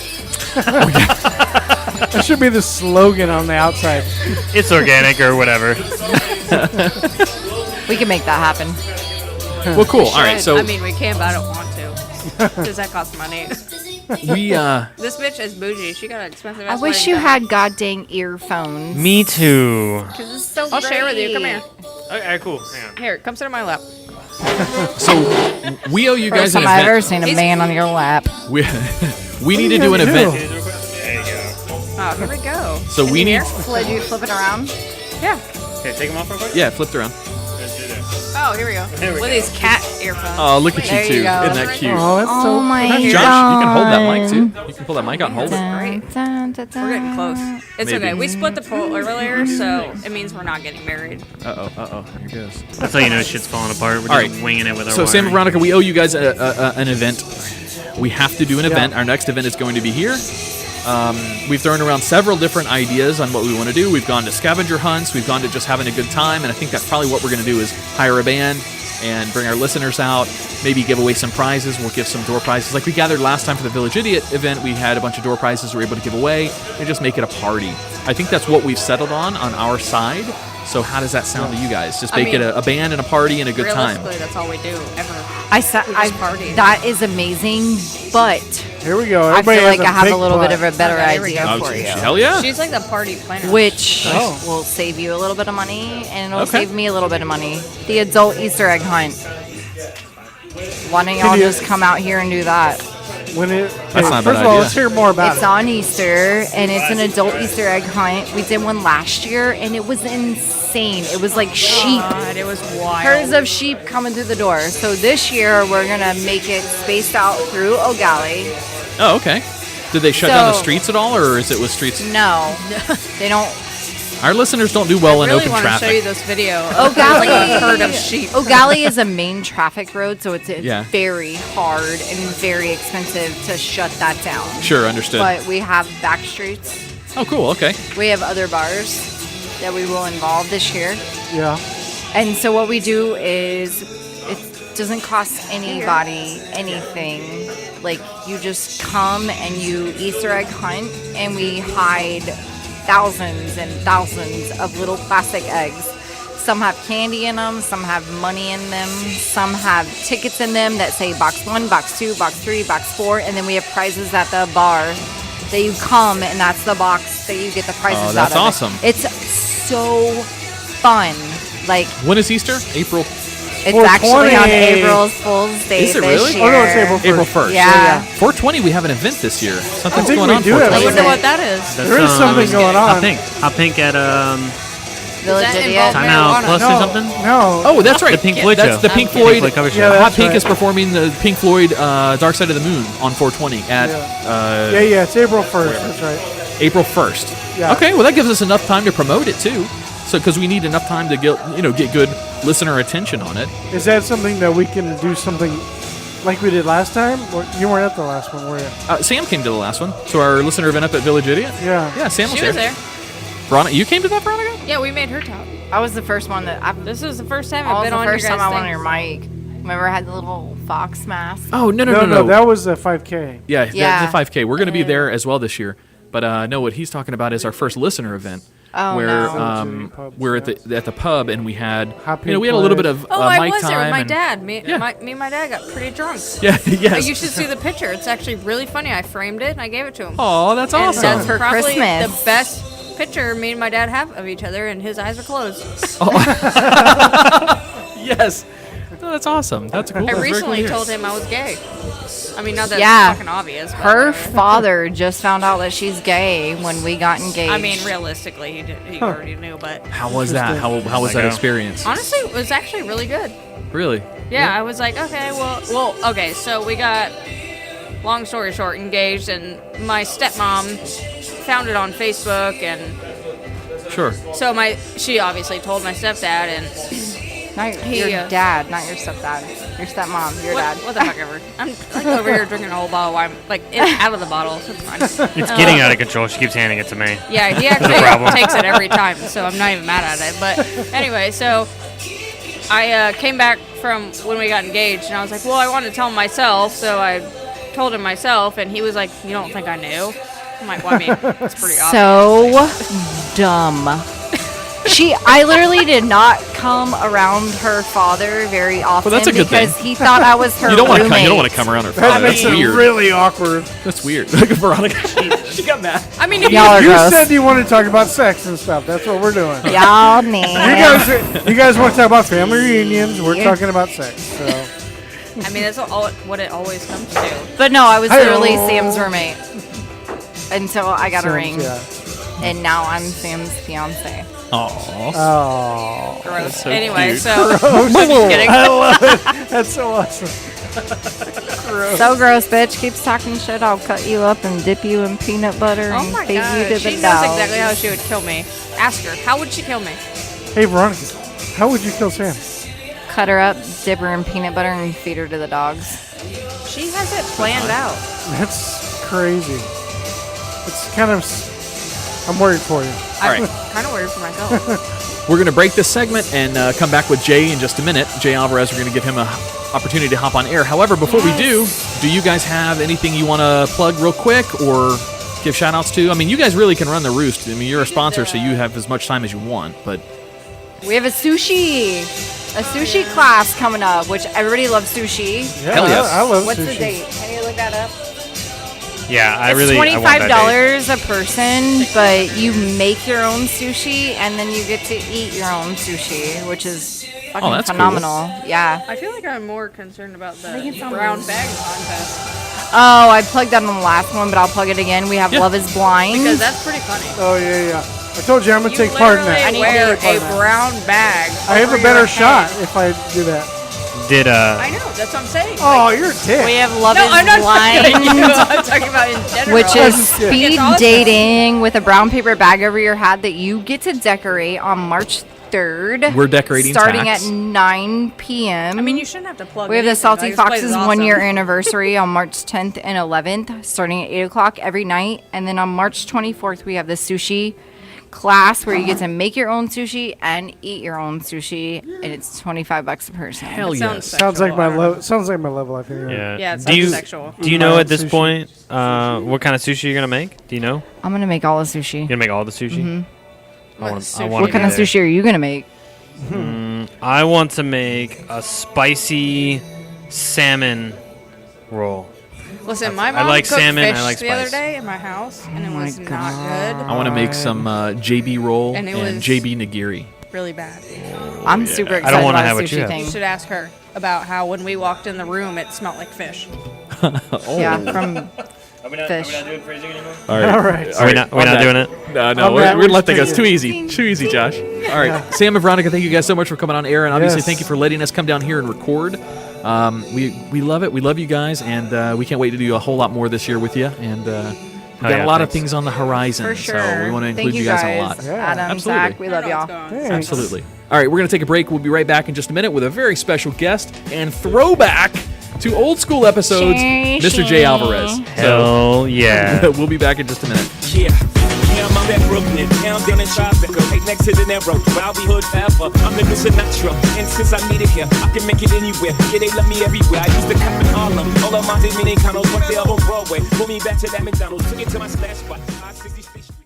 That should be the slogan on the outside. It's organic or whatever. we can make that happen. Well, cool. All right. So I mean, we can, but I don't want to. Because that costs money. we This bitch is bougie. She got an expensive I ass wish wedding you gown. had goddamn earphones. Me too. Because it's so I'll share with you. Come great. here. Okay, cool. Hang on. Here, come sit on my lap. so we owe you guys First an time I've ever event. seen a man on your lap. We need to do an event. There you go. Oh, here we go. So we need. Did you flip it around? Yeah. Okay, take them off real quick. Yeah, flipped around. Let's do this. Oh, here we go. Here we With go. these cat earphones. Oh, look at There you you two. go. Isn't that cute? Oh, that's so. Oh my Josh, god. you can hold that mic too. You can pull that mic out and hold it. Great. We're getting close. It's Maybe. okay. We split the pool earlier, so it means we're not getting married. Uh oh. Here goes. That's how you know shit's falling apart. We're All just right. winging it with our So Sam and wiring. Veronica, we owe you guys an event. We have to do an event. Our next event is going to be here. We've thrown around several different ideas on what we want to do. We've gone to scavenger hunts. We've gone to just having a good time. And I think that's probably what we're going to do is hire a band and bring our listeners out, maybe give away some prizes. We'll give some door prizes. Like we gathered last time for the Village Idiot event, we had a bunch of door prizes we were able to give away and just make it a party. I think that's what we've settled on our side. So how does that sound to you guys? Just I make it mean, a band and a party and a good time. Realistically, that's all we do ever. I said, We just party. that is amazing, but Here we go. I Everybody feel like has I have big a little bit of butt. a better Okay, here we idea Oh, for you. hell yeah. She's like the party planner. Which Oh. will save you a little bit of money, and it'll Okay. save me a little bit of money. The adult Easter egg hunt. Why don't y'all Can you- just come out here and do that? When it, That's not a first bad of all, idea. let's hear more about It's it. on Easter, and it's an adult Easter egg hunt. We did one last year, and it was insane. It was like sheep. God, it was wild. Herds of sheep coming through the door. So this year, we're going to make it spaced out through O'Galley. Oh, okay. Did they shut down the So- streets at all, or is it with streets? No, they don't. Our listeners don't do well I in really open want to show you traffic. this video. O'Galley, Like a herd of sheep. O'Galley is a main traffic road, so it's Yeah. very hard and very expensive to shut that down. Sure, understood. But we have back streets. Oh, cool. Okay. We have other bars that we will involve this year. Yeah. And so what we do is it doesn't cost anybody anything. Like you just come and you Easter egg hunt, and we hide thousands and thousands of little plastic eggs. Some have candy in them, some have money in them, some have tickets in them that say box 1, box 2, box 3, box 4, and then we have prizes at the bar that you come, and that's the box that you get the prizes Oh, out that's of. awesome. It's so fun. Like When is Easter? April. it's actually on 420. April Fool's Day Is it this really? year. Oh, no, it's April 1st. April 1st. Yeah. 420, we have an event this year. Something's think going we on. do have 420. I wonder what that is. That's, There is something going on. Hot pink at Village Does that Idiot. involve Time Out marijuana? Plus No, or something. no. Oh, that's right. The Pink Floyd That's show. the Pink Pink Floyd. Floyd cover show. Yeah, Hot that's Pink right. is performing the Pink Floyd Dark Side of the Moon on 420 at Yeah, it's April 1st. That's right. April 1st. Yeah. Okay, well that gives us enough time to promote it too. So because we need enough time to get good listener attention on it. Is that something that we can do something like we did last time? Or you weren't at the last one, were you? Sam came to the last one, to our listener event up at Village Idiot. Yeah. Yeah, Sam was She was there. there. Veronica, you came to that, Veronica? Yeah, we made her talk. I was the first one that I've. This is the first time I I've was been the on first your time guys' I went on thing. your mic. Remember I had the little fox mask? Oh, no. That was a 5K. Yeah, Yeah. the 5K. We're going to be there as well this year. But no, what he's talking about is our first listener event. Oh, where no. we're at the pub and we had Happy we had a little bit of I mic was there with time my and- dad. Me and my dad got pretty drunk. Yeah, yes. You should see the picture. It's actually really funny. I framed it and I gave it to him. Oh, that's And awesome. That's For probably Christmas. the best picture me and my dad have of each other, and his eyes are closed. Yes. No, that's awesome. That's cool. I That's very cool recently to hear. told him I was gay. I mean, not that Yeah. it's fucking obvious. But Her whatever. father just found out that she's gay when we got engaged. I mean, realistically, he already knew, but How was that? How was that experience? honestly, it was actually really good. Really? Yeah, I was like, okay, okay, so we got, long story short, engaged, and my stepmom found it on Facebook, and Sure. so she obviously told my stepdad, and not your dad, not your stepdad. Your stepmom, your dad. What the fuck ever. I'm like over here drinking a whole bottle of wine, like out of the bottle, so it's fine. It's getting out of control. She keeps handing it to me. Yeah, he That's a actually problem. takes it every time, so I'm not even mad at it. But anyway, so I came back from when we got engaged, and I was like, well, I wanted to tell him myself, so I told him myself, and he was like, you don't think I knew? I'm like, well, I mean, it's pretty obvious. So dumb. I literally did not come around her father very often that's a good because thing. he thought I was her You don't want roommate. to come around her That father. makes That's it weird. really awkward. That's weird. Look at Veronica. She got mad. I mean, if Y'all are You gross. said you wanted to talk about sex and stuff. That's what we're doing. Y'all need. You guys want to talk about family reunions? We're talking about sex. So. I mean, that's what it always comes to. But no, I was Hey-o. literally Sam's roommate until I got a ring, Yeah. and now I'm Sam's fiance. Aww. Oh. Gross. so anyway, cute. so I'm just kidding. I love it. That's so awesome. So gross, bitch. Keeps talking shit. I'll cut you up and dip you in peanut butter Oh and my feed you god, to she the knows dogs. exactly how she would kill me. Ask her, how would she kill me? Hey, Veronica, how would you kill Sam? Cut her up, dip her in peanut butter, and feed her to the dogs. She has it planned out. That's crazy. It's kind of. I'm worried for you. All right. Kind of weird for myself. We're going to break this segment and come back with Jay in just a minute. Jay Alvarez, we're going to give him an opportunity to hop on air. However, before we do you guys have anything you want to plug real quick or give shout-outs to? I mean, you guys really can run the roost. I mean, you're a sponsor, so you have as much time as you want. But We have a sushi class coming up, which everybody loves sushi. Yeah, Hell yes. I love What's sushi. the date? Can you look that up? Yeah, I It's want that date. $25 a person, but you make your own sushi and then you get to eat your own sushi, which is fucking that's cool. phenomenal. Yeah. I feel like I'm more concerned about the brown bag contest Oh, I plugged that on the last one, but I'll plug it again. We have Love is Blind. because that's pretty funny. Oh, yeah. I told you I'm going to You take part in that. literally wear a brown bag. I have over a better your shot head. if I do that. Did I know, that's what I'm saying. Oh, you're a dick. We have Love No, is I'm not talking about you. Blind, I'm talking about in general. which is It's speed awesome. dating with a brown paper bag over your head that you get to decorate on March 3rd. we're decorating starting Tach's. at 9 p.m. I mean, you shouldn't have to plug. We have the anything. Salty This place Fox's is 1 year awesome. anniversary on March 10th and 11th, starting at 8 o'clock every night. And then on March 24th, we have the sushi class where you get to make your own sushi and eat your own sushi, and it's $25 a person. Hell It yes. Sounds like my level. Sounds like my level. I think. Yeah. Yeah, it do you sounds sexual. do you know at this Sushi. point what kind of sushi you're gonna make? Do you know? I'm gonna make all the sushi. You're gonna make all the sushi. Mhm. I want sushi? What kind of sushi are you gonna make? I want to make a spicy salmon roll. Listen, my I mom like cooked salmon, I fish like the other spice. day in my house, and it Oh my was not God. I want to make some JB roll And and, it was- JB nigiri. good. Really bad. I'm super I excited don't wanna about have the what you sushi have. thing. You should ask her about how when we walked in the room, it smelled like fish. Oh. Yeah, from Are we Fish. doing phrasing anymore? All right. All right. Are we not on that. doing it? No, On we're that, going to we're let that go. It's taking too it. easy. Too easy, Josh. All right. Sam and Veronica, thank you guys so much for coming on air. And obviously, Yes. thank you for letting us come down here and record. We love it. We love you guys. And we can't wait to do a whole lot more this year with you. And we've got yeah, a lot of thanks. things on the horizon. For So sure. we want to Thank include you guys in a lot. Yeah. Adam, Absolutely. Zach, we love y'all. Thanks. Absolutely. All right, we're going to take a break. We'll be right back in just a minute with a very special guest and throwback to old school episodes, Mr. J. Alvarez. Hell yeah. We'll be back in just a minute. Yeah, my that Brooklyn, down in Tribeca, right next to the narrow. But I'll be hood forever. I'm the new Sinatra, and since I made it here, I can make it anywhere. Yeah, they love me everywhere. I used to come in Harlem. All of my Dominicanos, but they're on Broadway. Pull me back to that McDonald's, took it to my stash spot. 560 State Street.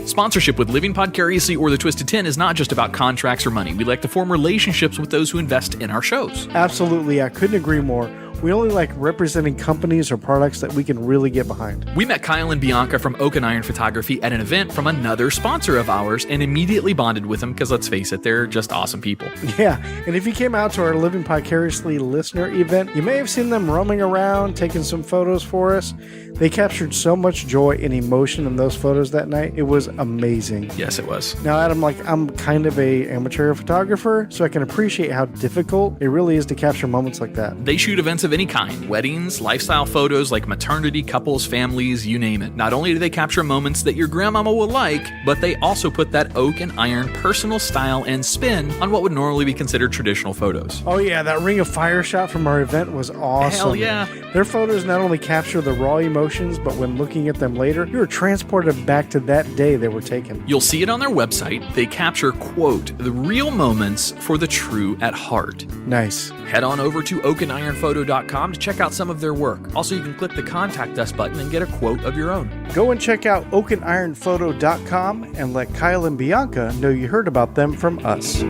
Sponsorship with Living Podcariously or the Twisted 10 is not just about contracts or money. We like to form relationships with those who invest in our shows. Absolutely, I couldn't agree more. We only like representing companies or products that we can really get behind. We met Kyle and Bianca from Oak and Iron Photography at an event from another sponsor of ours and immediately bonded with them because, let's face it, they're just awesome people. Yeah, and if you came out to our Living Podcariously listener event, you may have seen them roaming around, taking some photos for us. They captured so much joy and emotion in those photos that night. It was amazing. Yes, it was. Now, Adam, I'm kind of a amateur photographer, so I can appreciate how difficult it really is to capture moments like that. They shoot events of any kind, weddings, lifestyle photos like maternity, couples, families, you name it. Not only do they capture moments that your grandmama will like, but they also put that Oak and Iron personal style and spin on what would normally be considered traditional photos. Oh yeah, that Ring of Fire shot from our event was awesome. Hell yeah. Their photos not only capture the raw emotions, but when looking at them later, you are transported back to that day they were taken. You'll see it on their website. They capture, quote, the real moments for the true at heart. Nice. Head on over to oakandironphoto.com to check out some of their work. Also, you can click the Contact Us button and get a quote of your own. Go and check out oakandironphoto.com and let Kyle and Bianca know you heard about them from us.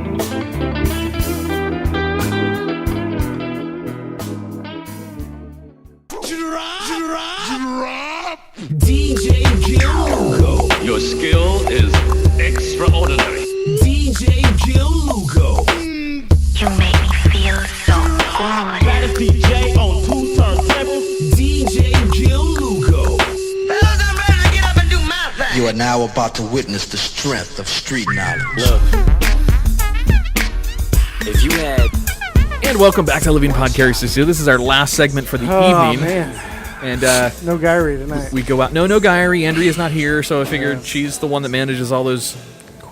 DJ Gil. Your skill is extraordinary. DJ Gil Lugo. You make me feel so good. Baddest DJ on 2 turntables. DJ Gil Lugo. Fellas, I'm ready to get up and do my thing. You are now about to witness the strength of street knowledge. Look, if you had... And welcome back to Living Podcariously. So this is our last segment for the evening. Man. And no Guyry tonight. We go out. No Guyry. Andrea's not here, so I figured she's the one that manages all those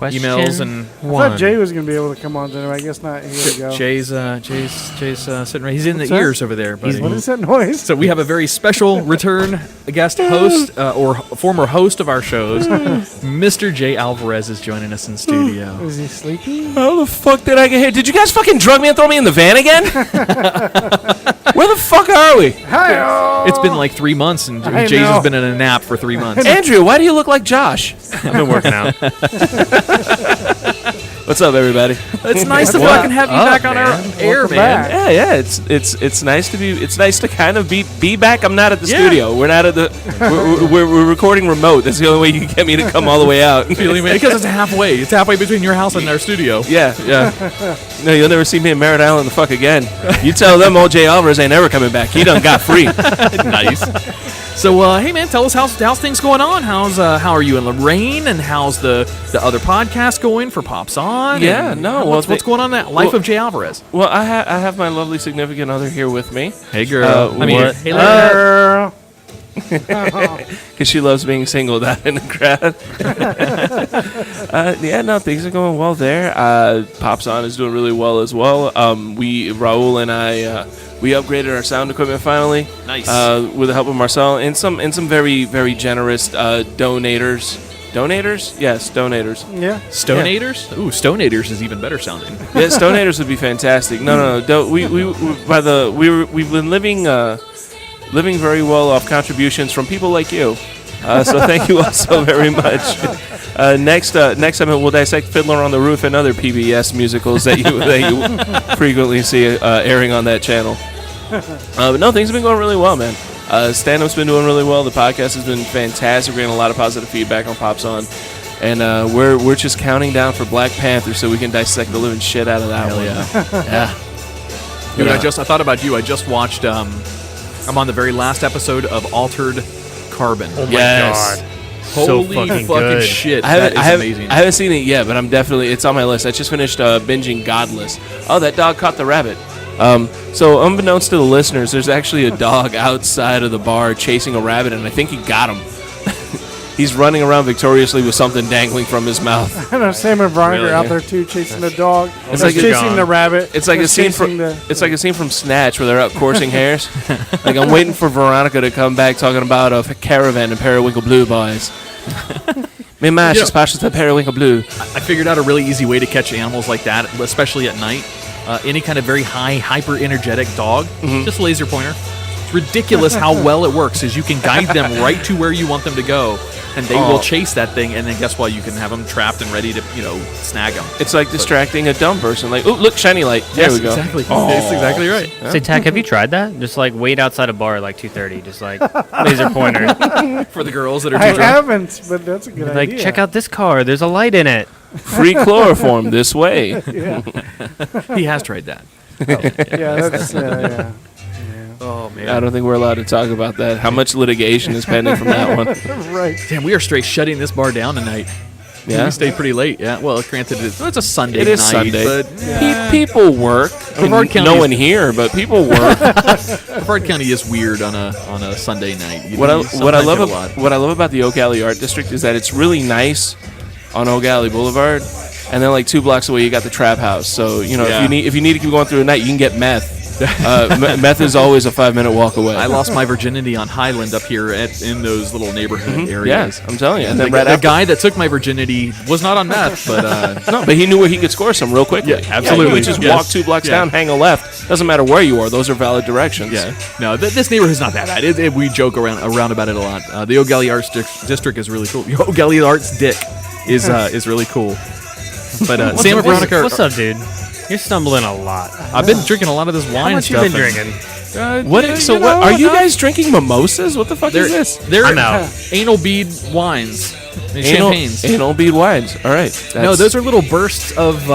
emails and. I thought Jay was going to be able to come on tonight. I guess not. Here we go. Jay's sitting right. He's in the ears over there. Buddy. What is that noise? So we have a very special return guest host or former host of our shows, Mr. Jay Alvarez is joining us in studio. Is he sleeping? How the fuck did I get here? Did you guys fucking drug me and throw me in the van again? Where the fuck are we? Hi-oh. It's been like 3 months, and Jay's has been in a nap for 3 months. Andrew, why do you look like Josh? I've been working out. What's up, everybody? It's nice to fucking have you back on our air, man. Yeah. It's nice to be. It's nice to kind of be back. I'm not at the studio. We're not at the. We're recording remote. That's the only way you can get me to come all the way out. Because it's halfway. It's halfway between your house and our studio. Yeah. No, you'll never see me in Merritt Island the fuck again. You tell them old Jay Alvarez ain't ever coming back. He done got free. Nice. So, hey man, tell us how's things going on. How are you in Lorraine, and how's the other podcast going for Pops On? Yeah, no. What's going on in that Life of Jay Alvarez? Well, I have my lovely significant other here with me. Hey girl. Hey girl. Because she loves being singled out in the crowd. Things are going well there. Pops On is doing really well as well. Raul and I. We upgraded our sound equipment finally. Nice. With the help of Marcel and some very, very generous donators. Donators? Yes, donators. Yeah. Stonators? Ooh, Stonators is even better sounding. Yeah, Stonators would be fantastic. No. We've been living very well off contributions from people like you. So thank you all so very much. Next time we'll dissect Fiddler on the Roof and other PBS musicals that you frequently see airing on that channel. But no, things have been going really well, man. Stand-up's been doing really well. The podcast has been fantastic. We're getting a lot of positive feedback on Pops On. And we're just counting down for Black Panther so we can dissect the living shit out of that one. Yeah. Dude, I thought about you. I just watched, I'm on the very last episode of Altered Carbon. Oh my God. Holy so fucking good. Shit. That is amazing. I haven't seen it yet, but it's on my list. I just finished binging Godless. Oh, that dog caught the rabbit. So unbeknownst to the listeners, there's actually a dog outside of the bar chasing a rabbit, and I think he got him. He's running around victoriously with something dangling from his mouth. I know Sam and Veronica Really? are out there too, chasing the dog. It's like chasing the rabbit. It's like a scene from it's like a scene from Snatch where they're out coursing hares. Like I'm waiting for Veronica to come back talking about a caravan and periwinkle blue boys. Me mash is passes the periwinkle blue. I figured out a really easy way to catch animals like that, especially at night. Any kind of very high, hyper energetic dog, just a laser pointer. It's ridiculous how well it works. Is you can guide them right to where you want them to go, and they will chase that thing. And then guess what? You can have them trapped and ready to snag them. It's like distracting a dumb person. Like, oh, look, shiny light. There we go. Exactly. That's exactly right. Yeah. Say, Tach, have you tried that? Just like wait outside a bar at like 2:30, just like laser pointer for the girls that are I too drunk. haven't, but that's a good like, idea. check out this car. There's a light in it. Free chloroform this way. He has tried that. Yeah. Oh man. I don't think we're allowed to talk about that. How much litigation is pending from that one? Right. Damn, we are straight shutting this bar down tonight. Yeah? We stayed pretty late. Yeah. Well, granted, it's a Sunday It is night, Sunday. but People work. Brevard County No is- one here, but people work. Brevard County is weird on a Sunday night. You What I sometimes love get a lot. what I love about the Oak Alley Art District is that it's really nice on Oak Alley Boulevard, and then like 2 blocks away you got the Trap House. So Yeah. if you need to keep going through the night, you can get meth. Meth is always a 5-minute walk away. I lost my virginity on Highland up here in those little neighborhood areas. Yeah, I'm telling you. And The, then right the after- guy that took my virginity was not on meth, but no, but he knew where he could score some real quickly. Yeah, absolutely. you could just Yes. walk 2 blocks Yeah. down, hang a left. Doesn't matter where you are; those are valid directions. yeah, no, this neighborhood's not that bad. We joke around about it a lot. The Oak Alley Arts District is really cool. Oak Alley Arts Dick is really cool. But Sam and Veronica, What's up, dude? You're stumbling a lot. I've been drinking a lot of this wine How much stuff. you been and- drinking? What? So what? Are you guys drinking mimosas? What the fuck is this? They're I'm out. anal bead wines, and champagnes. Anal bead wines. All right. No, those are little bursts of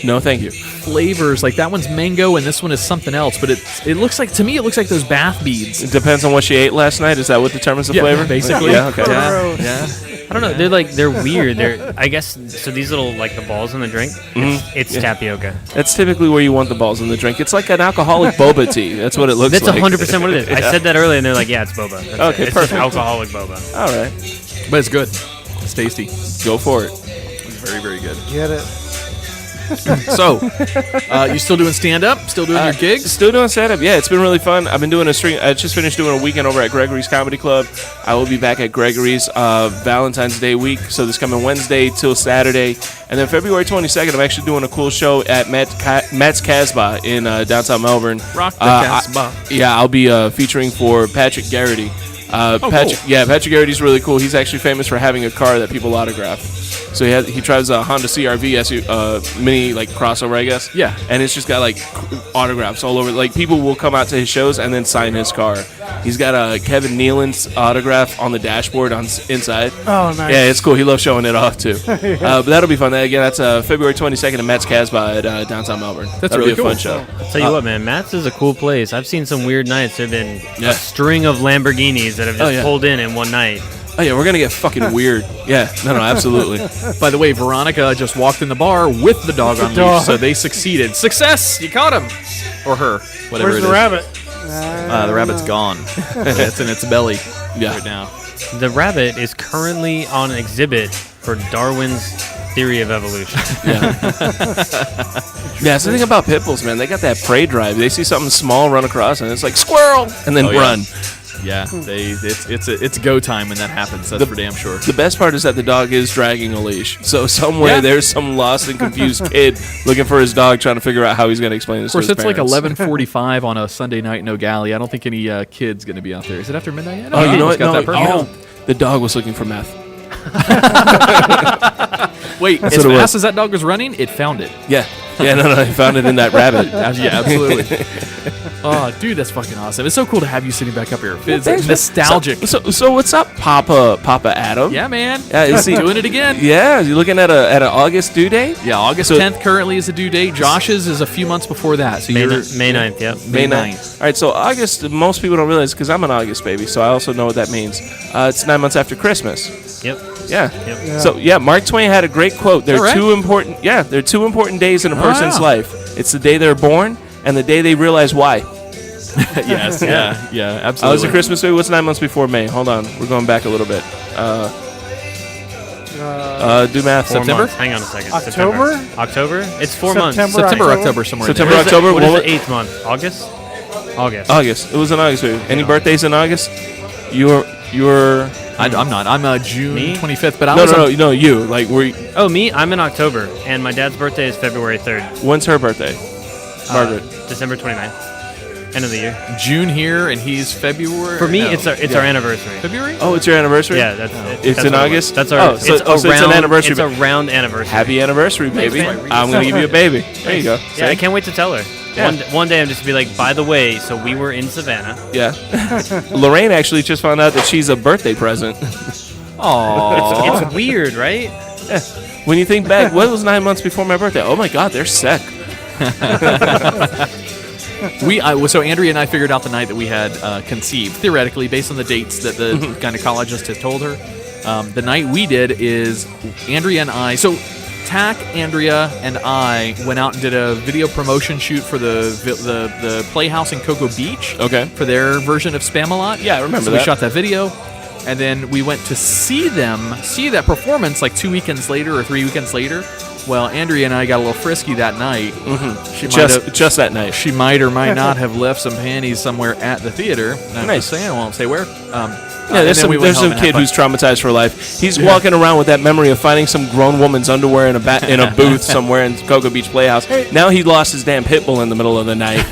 no, thank you. flavors. Like that one's mango, and this one is something else. But it looks like to me, it looks like those bath beads. It depends on what she ate last night. Is that what determines the Yeah, flavor? basically. Yeah. Okay. Yeah. I don't know. They're weird. I guess so. These little like the balls in the drink. It's tapioca. That's typically where you want the balls in the drink. It's like an alcoholic boba tea. That's what it looks That's like. 100% what it is. I said that earlier, and they're like, "Yeah, it's boba." That's Okay, it. It's perfect. just alcoholic boba. All right. But it's good. It's tasty. Go for it. It's very, very good. Get it. So, you still doing stand-up? Still doing your gigs? Still doing stand-up. Yeah, it's been really fun. I've been doing a string. I just finished doing a weekend over at Gregory's Comedy Club. I will be back at Gregory's Valentine's Day week, so this coming Wednesday till Saturday. And then February 22nd, I'm actually doing a cool show at Matt's Casbah in downtown Melbourne. Rock the Casbah. Yeah, I'll be featuring for Patrick Garrity. Patrick, cool. Yeah, Patrick Garrity's really cool. He's actually famous for having a car that people autograph. So he drives a Honda CR-V mini like crossover, I guess. Yeah. And it's just got like autographs all over. Like people will come out to his shows and then sign his car. He's got a Kevin Nealon's autograph on the dashboard inside. Oh, nice. Yeah, it's cool. He loves showing it off too. But that'll be fun. Again, that's February 22nd at Matt's Casbah at downtown Melbourne. That's That'll really be a cool. fun show. I'll tell you what, man. Matt's is a cool place. I've seen some weird nights. There've been a string of Lamborghinis that have just pulled in one night. Oh yeah, we're gonna get fucking weird. Yeah, no, absolutely. By the way, Veronica just walked in the bar with the dog on leash, so they succeeded. Success! You caught him, or her, whatever Where's it the is. rabbit? The rabbit's gone. It's in its belly right now. The rabbit is currently on exhibit for Darwin's theory of evolution. Yeah, it's the thing about pit bulls, man. They got that prey drive. They see something small run across, and it's like squirrel, and then run. Yeah, it's go time when that happens. That's for damn sure. The best part is that the dog is dragging a leash. So somewhere there's some lost and confused kid looking for his dog, trying to figure out how he's going to explain this. Of course, to his it's like parents. 11:45 on a Sunday night in O'Galley. I don't think any kid's going to be out there. Is it after midnight yet? Oh, you know what? Got No, that perfect. the dog was looking for meth. Wait, That's as what it fast was. as that dog was running, it found it. Yeah, no, he found it in that rabbit. Yeah, absolutely. Oh, dude, that's fucking awesome. It's so cool to have you sitting back up here. It's Thanks, man. nostalgic. So what's up, Papa Adam? Yeah, man. Yeah, is he doing it again? Yeah, is he looking at an August due date? Yeah, August 10th currently is the due date. Josh's is a few months before that. So May you're 9th, yep. May 9th. All right, so August, most people don't realize, because I'm an August baby, so I also know what that means. It's 9 months after Christmas. Yep. Yeah. Yep. So, yeah, Mark Twain had a great quote. There All are right. two important days in a person's yeah. life. It's the day they're born and the day they realize why. Yes, yeah, absolutely. Was it Christmas movie? What's 9 months before May? Hold on, we're going back a little bit. Do math. September? Hang on a second. October? October? It's 4 months. September, October, somewhere. September, in there. October. What is the 8th month? August. August. It was an August movie. Any birthdays in August? You're. I'm not. I'm June Me? 25th, but I No, was no, you. Like, were you, Oh, me? I'm in October, and my dad's birthday is February 3rd. when's her birthday? Margaret. December 29th. End of the year. June here, and he's February. For me, No. it's our anniversary. February. Oh, it's your anniversary? Yeah, that's It's that's in what it August? was. That's our. Oh, so it's an anniversary. It's a round anniversary. Happy anniversary, baby. man. I'm going to give you a baby. There you go. Yeah, I can't wait to tell her. Yeah. One day I'm just be like, by the way, so we were in Savannah. Yeah. Lorraine actually just found out that she's a birthday present. Aww. It's weird, right? Yeah. When you think back, what was 9 months before my birthday? Oh my God, they're sick. So Andrea and I figured out the night that we had conceived, theoretically, based on the dates that the gynecologist had told her. The night we did is Andrea and I. So Tach, Andrea, and I went out and did a video promotion shoot for the Playhouse in Cocoa Beach. Okay. For their version of Spamalot. Yeah, I remember so that. we shot that video. And then we went to see that performance like 2 weekends later or 3 weekends later. Well, Andrea and I got a little frisky that night. Mm-hmm. She just that night. She might or might not have left some panties somewhere at the theater. I'm Nice. just saying, I won't say where. There's some kid who's traumatized for life. He's walking around with that memory of finding some grown woman's underwear in a booth somewhere in Cocoa Beach Playhouse. Now he lost his damn pit bull in the middle of the night.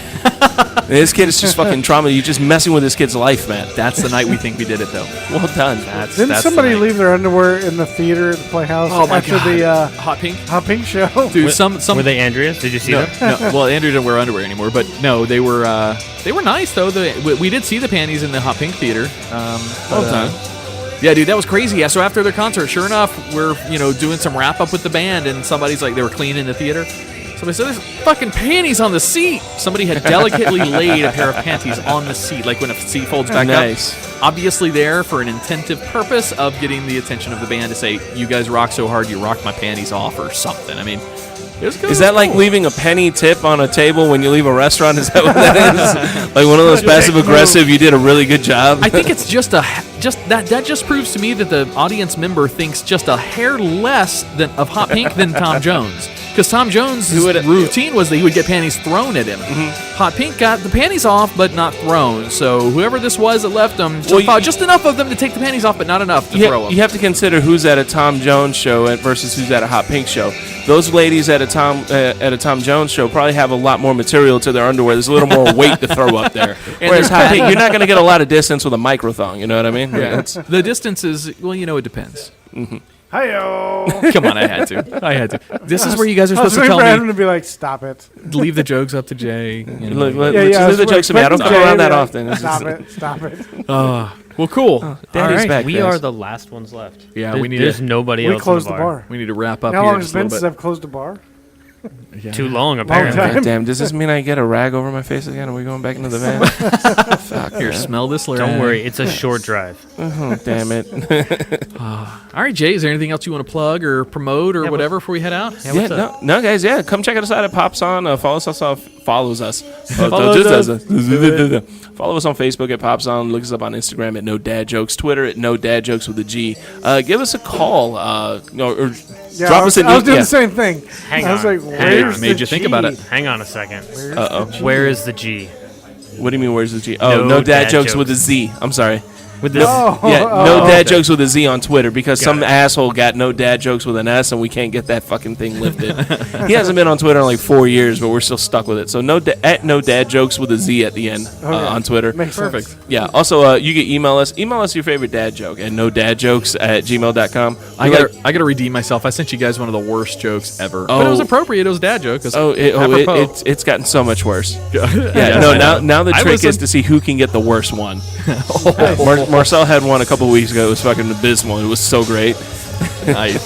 And this kid is just fucking trauma. You're just messing with this kid's life, man. That's the night we think we did it, though. Well done. Didn't somebody leave their underwear in the theater at the Playhouse after the Hot Pink show? Dude, some were they Andrea's? Did you see them? No, well, Andrea didn't wear underwear anymore, but no, they were nice though. We did see the panties in the Hot Pink theater. Well done. Yeah, dude, that was crazy. Yeah, so after their concert, sure enough, we're doing some wrap up with the band, and somebody's like, they were cleaning the theater. Somebody said, "There's fucking panties on the seat." Somebody had delicately laid a pair of panties on the seat, like when a seat folds back Nice. up. Obviously there for an intentive purpose of getting the attention of the band to say, "You guys rock so hard, you rocked my panties off," or something. I mean, it was good. Is that like leaving a penny tip on a table when you leave a restaurant? Is that what that is? Like one of those passive aggressive, you did a really good job? I think it's just that just proves to me that the audience member thinks just a hair less of Hot Pink than Tom Jones. Because Tom Jones' routine was that he would get panties thrown at him. Mm-hmm. Hot Pink got the panties off, but not thrown. So whoever this was that left them, just enough of them to take the panties off, but not enough to throw them. You have to consider who's at a Tom Jones show versus who's at a Hot Pink show. Those ladies at a Tom Jones show probably have a lot more material to their underwear. There's a little more weight to throw up there. Whereas Hot Pink, you're not going to get a lot of distance with a microthong. You know what I mean? Yeah. The distance is, well, it depends. Mm-hmm. Hi-yo. Come on, I had to. This is where you guys are supposed to tell me. me. To be like, stop it. Leave the jokes up to Jay. Leave the jokes to me. I don't come around that often. Stop it. Well, cool. Daddy's back. We are the last ones left. Yeah, there's nobody else. We closed the bar. We need to wrap up. How here long has just a it been little since bit. I've closed the bar? Yeah. Too long, apparently. God damn, does this mean I get a rag over my face again? Are we going back into the van? Fuck. Here, smell this. Don't worry, it's a short drive. Oh, damn it. All right, Jay, is there anything else you want to plug or promote or whatever before we head out? No, guys, come check us out at Pops On. Follow us on Facebook at Pops On. Look us up on Instagram at No Dad Jokes, Twitter at No Dad Jokes with a G. Give us a call or drop us an email. I was doing the same thing. Hang I was on. like, where's made the you think G? about it. Hang on a second. Where is the G? What do you mean, where's the G? Oh, No Dad Jokes with a Z. I'm sorry. With this? No Dad Jokes with a Z on Twitter because some asshole got No Dad Jokes with an S and we can't get that fucking thing lifted. He hasn't been on Twitter in like 4 years, but we're still stuck with it. So at No Dad Jokes with a Z at the end on Twitter. Makes Perfect. sense. Yeah. Also, you can email us. Email us your favorite dad joke at nodadjokes@gmail.com. I gotta redeem myself. I sent you guys one of the worst jokes ever. But it was appropriate. It was a dad joke. It's gotten so much worse. Now the trick is to see who can get the worst one. Marcel had one a couple of weeks ago. It was fucking abysmal. It was so great. Nice.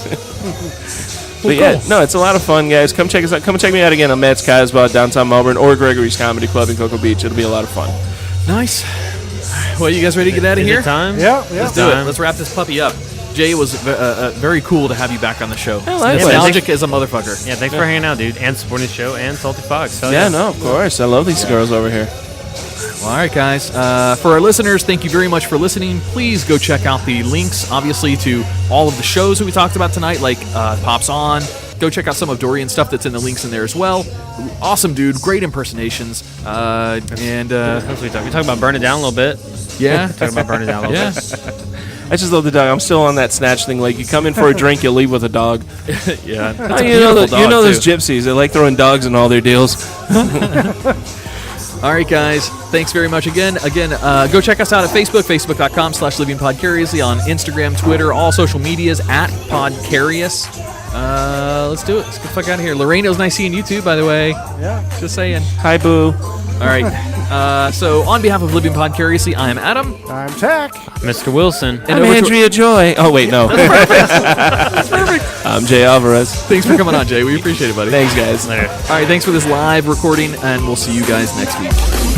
But it's a lot of fun, guys. Come check us out. Come check me out again on Matt's Casbah, downtown Melbourne, or Gregory's Comedy Club in Cocoa Beach. It'll be a lot of fun. Nice. Well, you guys ready to get out of here? Is it time? Yeah. Let's do it. Let's wrap this puppy up. Jay, it was very cool to have you back on the show. likewise. Nostalgic as a motherfucker. Yeah, thanks for hanging out, dude, and supporting the show and Salty Fox. No, of course. I love these girls over here. Well, all right, guys. For our listeners, thank you very much for listening. Please go check out the links, obviously, to all of the shows that we talked about tonight, like Pops On. Go check out some of Dorian's stuff that's in the links in there as well. Awesome dude, great impersonations. That's what we talk about Burn It Down a little bit. Yeah. Talking about Burn It Down a little bit. I just love the dog. I'm still on that snatch thing. Like, you come in for a drink, you leave with a dog. Yeah. Oh, you know those gypsies. They like throwing dogs in all their deals. All right, guys. Thanks very much again. Go check us out at Facebook, facebook.com/livingpodcariously, on Instagram, Twitter, all social medias at Podcarious. Let's do it. Let's get the fuck out of here. Lorraine, it was nice seeing you too, by the way. Yeah. Just saying. Hi, boo. All right. So on behalf of Living Podcariously, I am Adam. I'm Tach. Mr. Wilson. And I'm Andrea Joy. Oh, wait, no. That's perfect. I'm Jay Alvarez. Thanks for coming on, Jay. We appreciate it, buddy. Thanks, guys. Later. All right, thanks for this live recording, and we'll see you guys next week.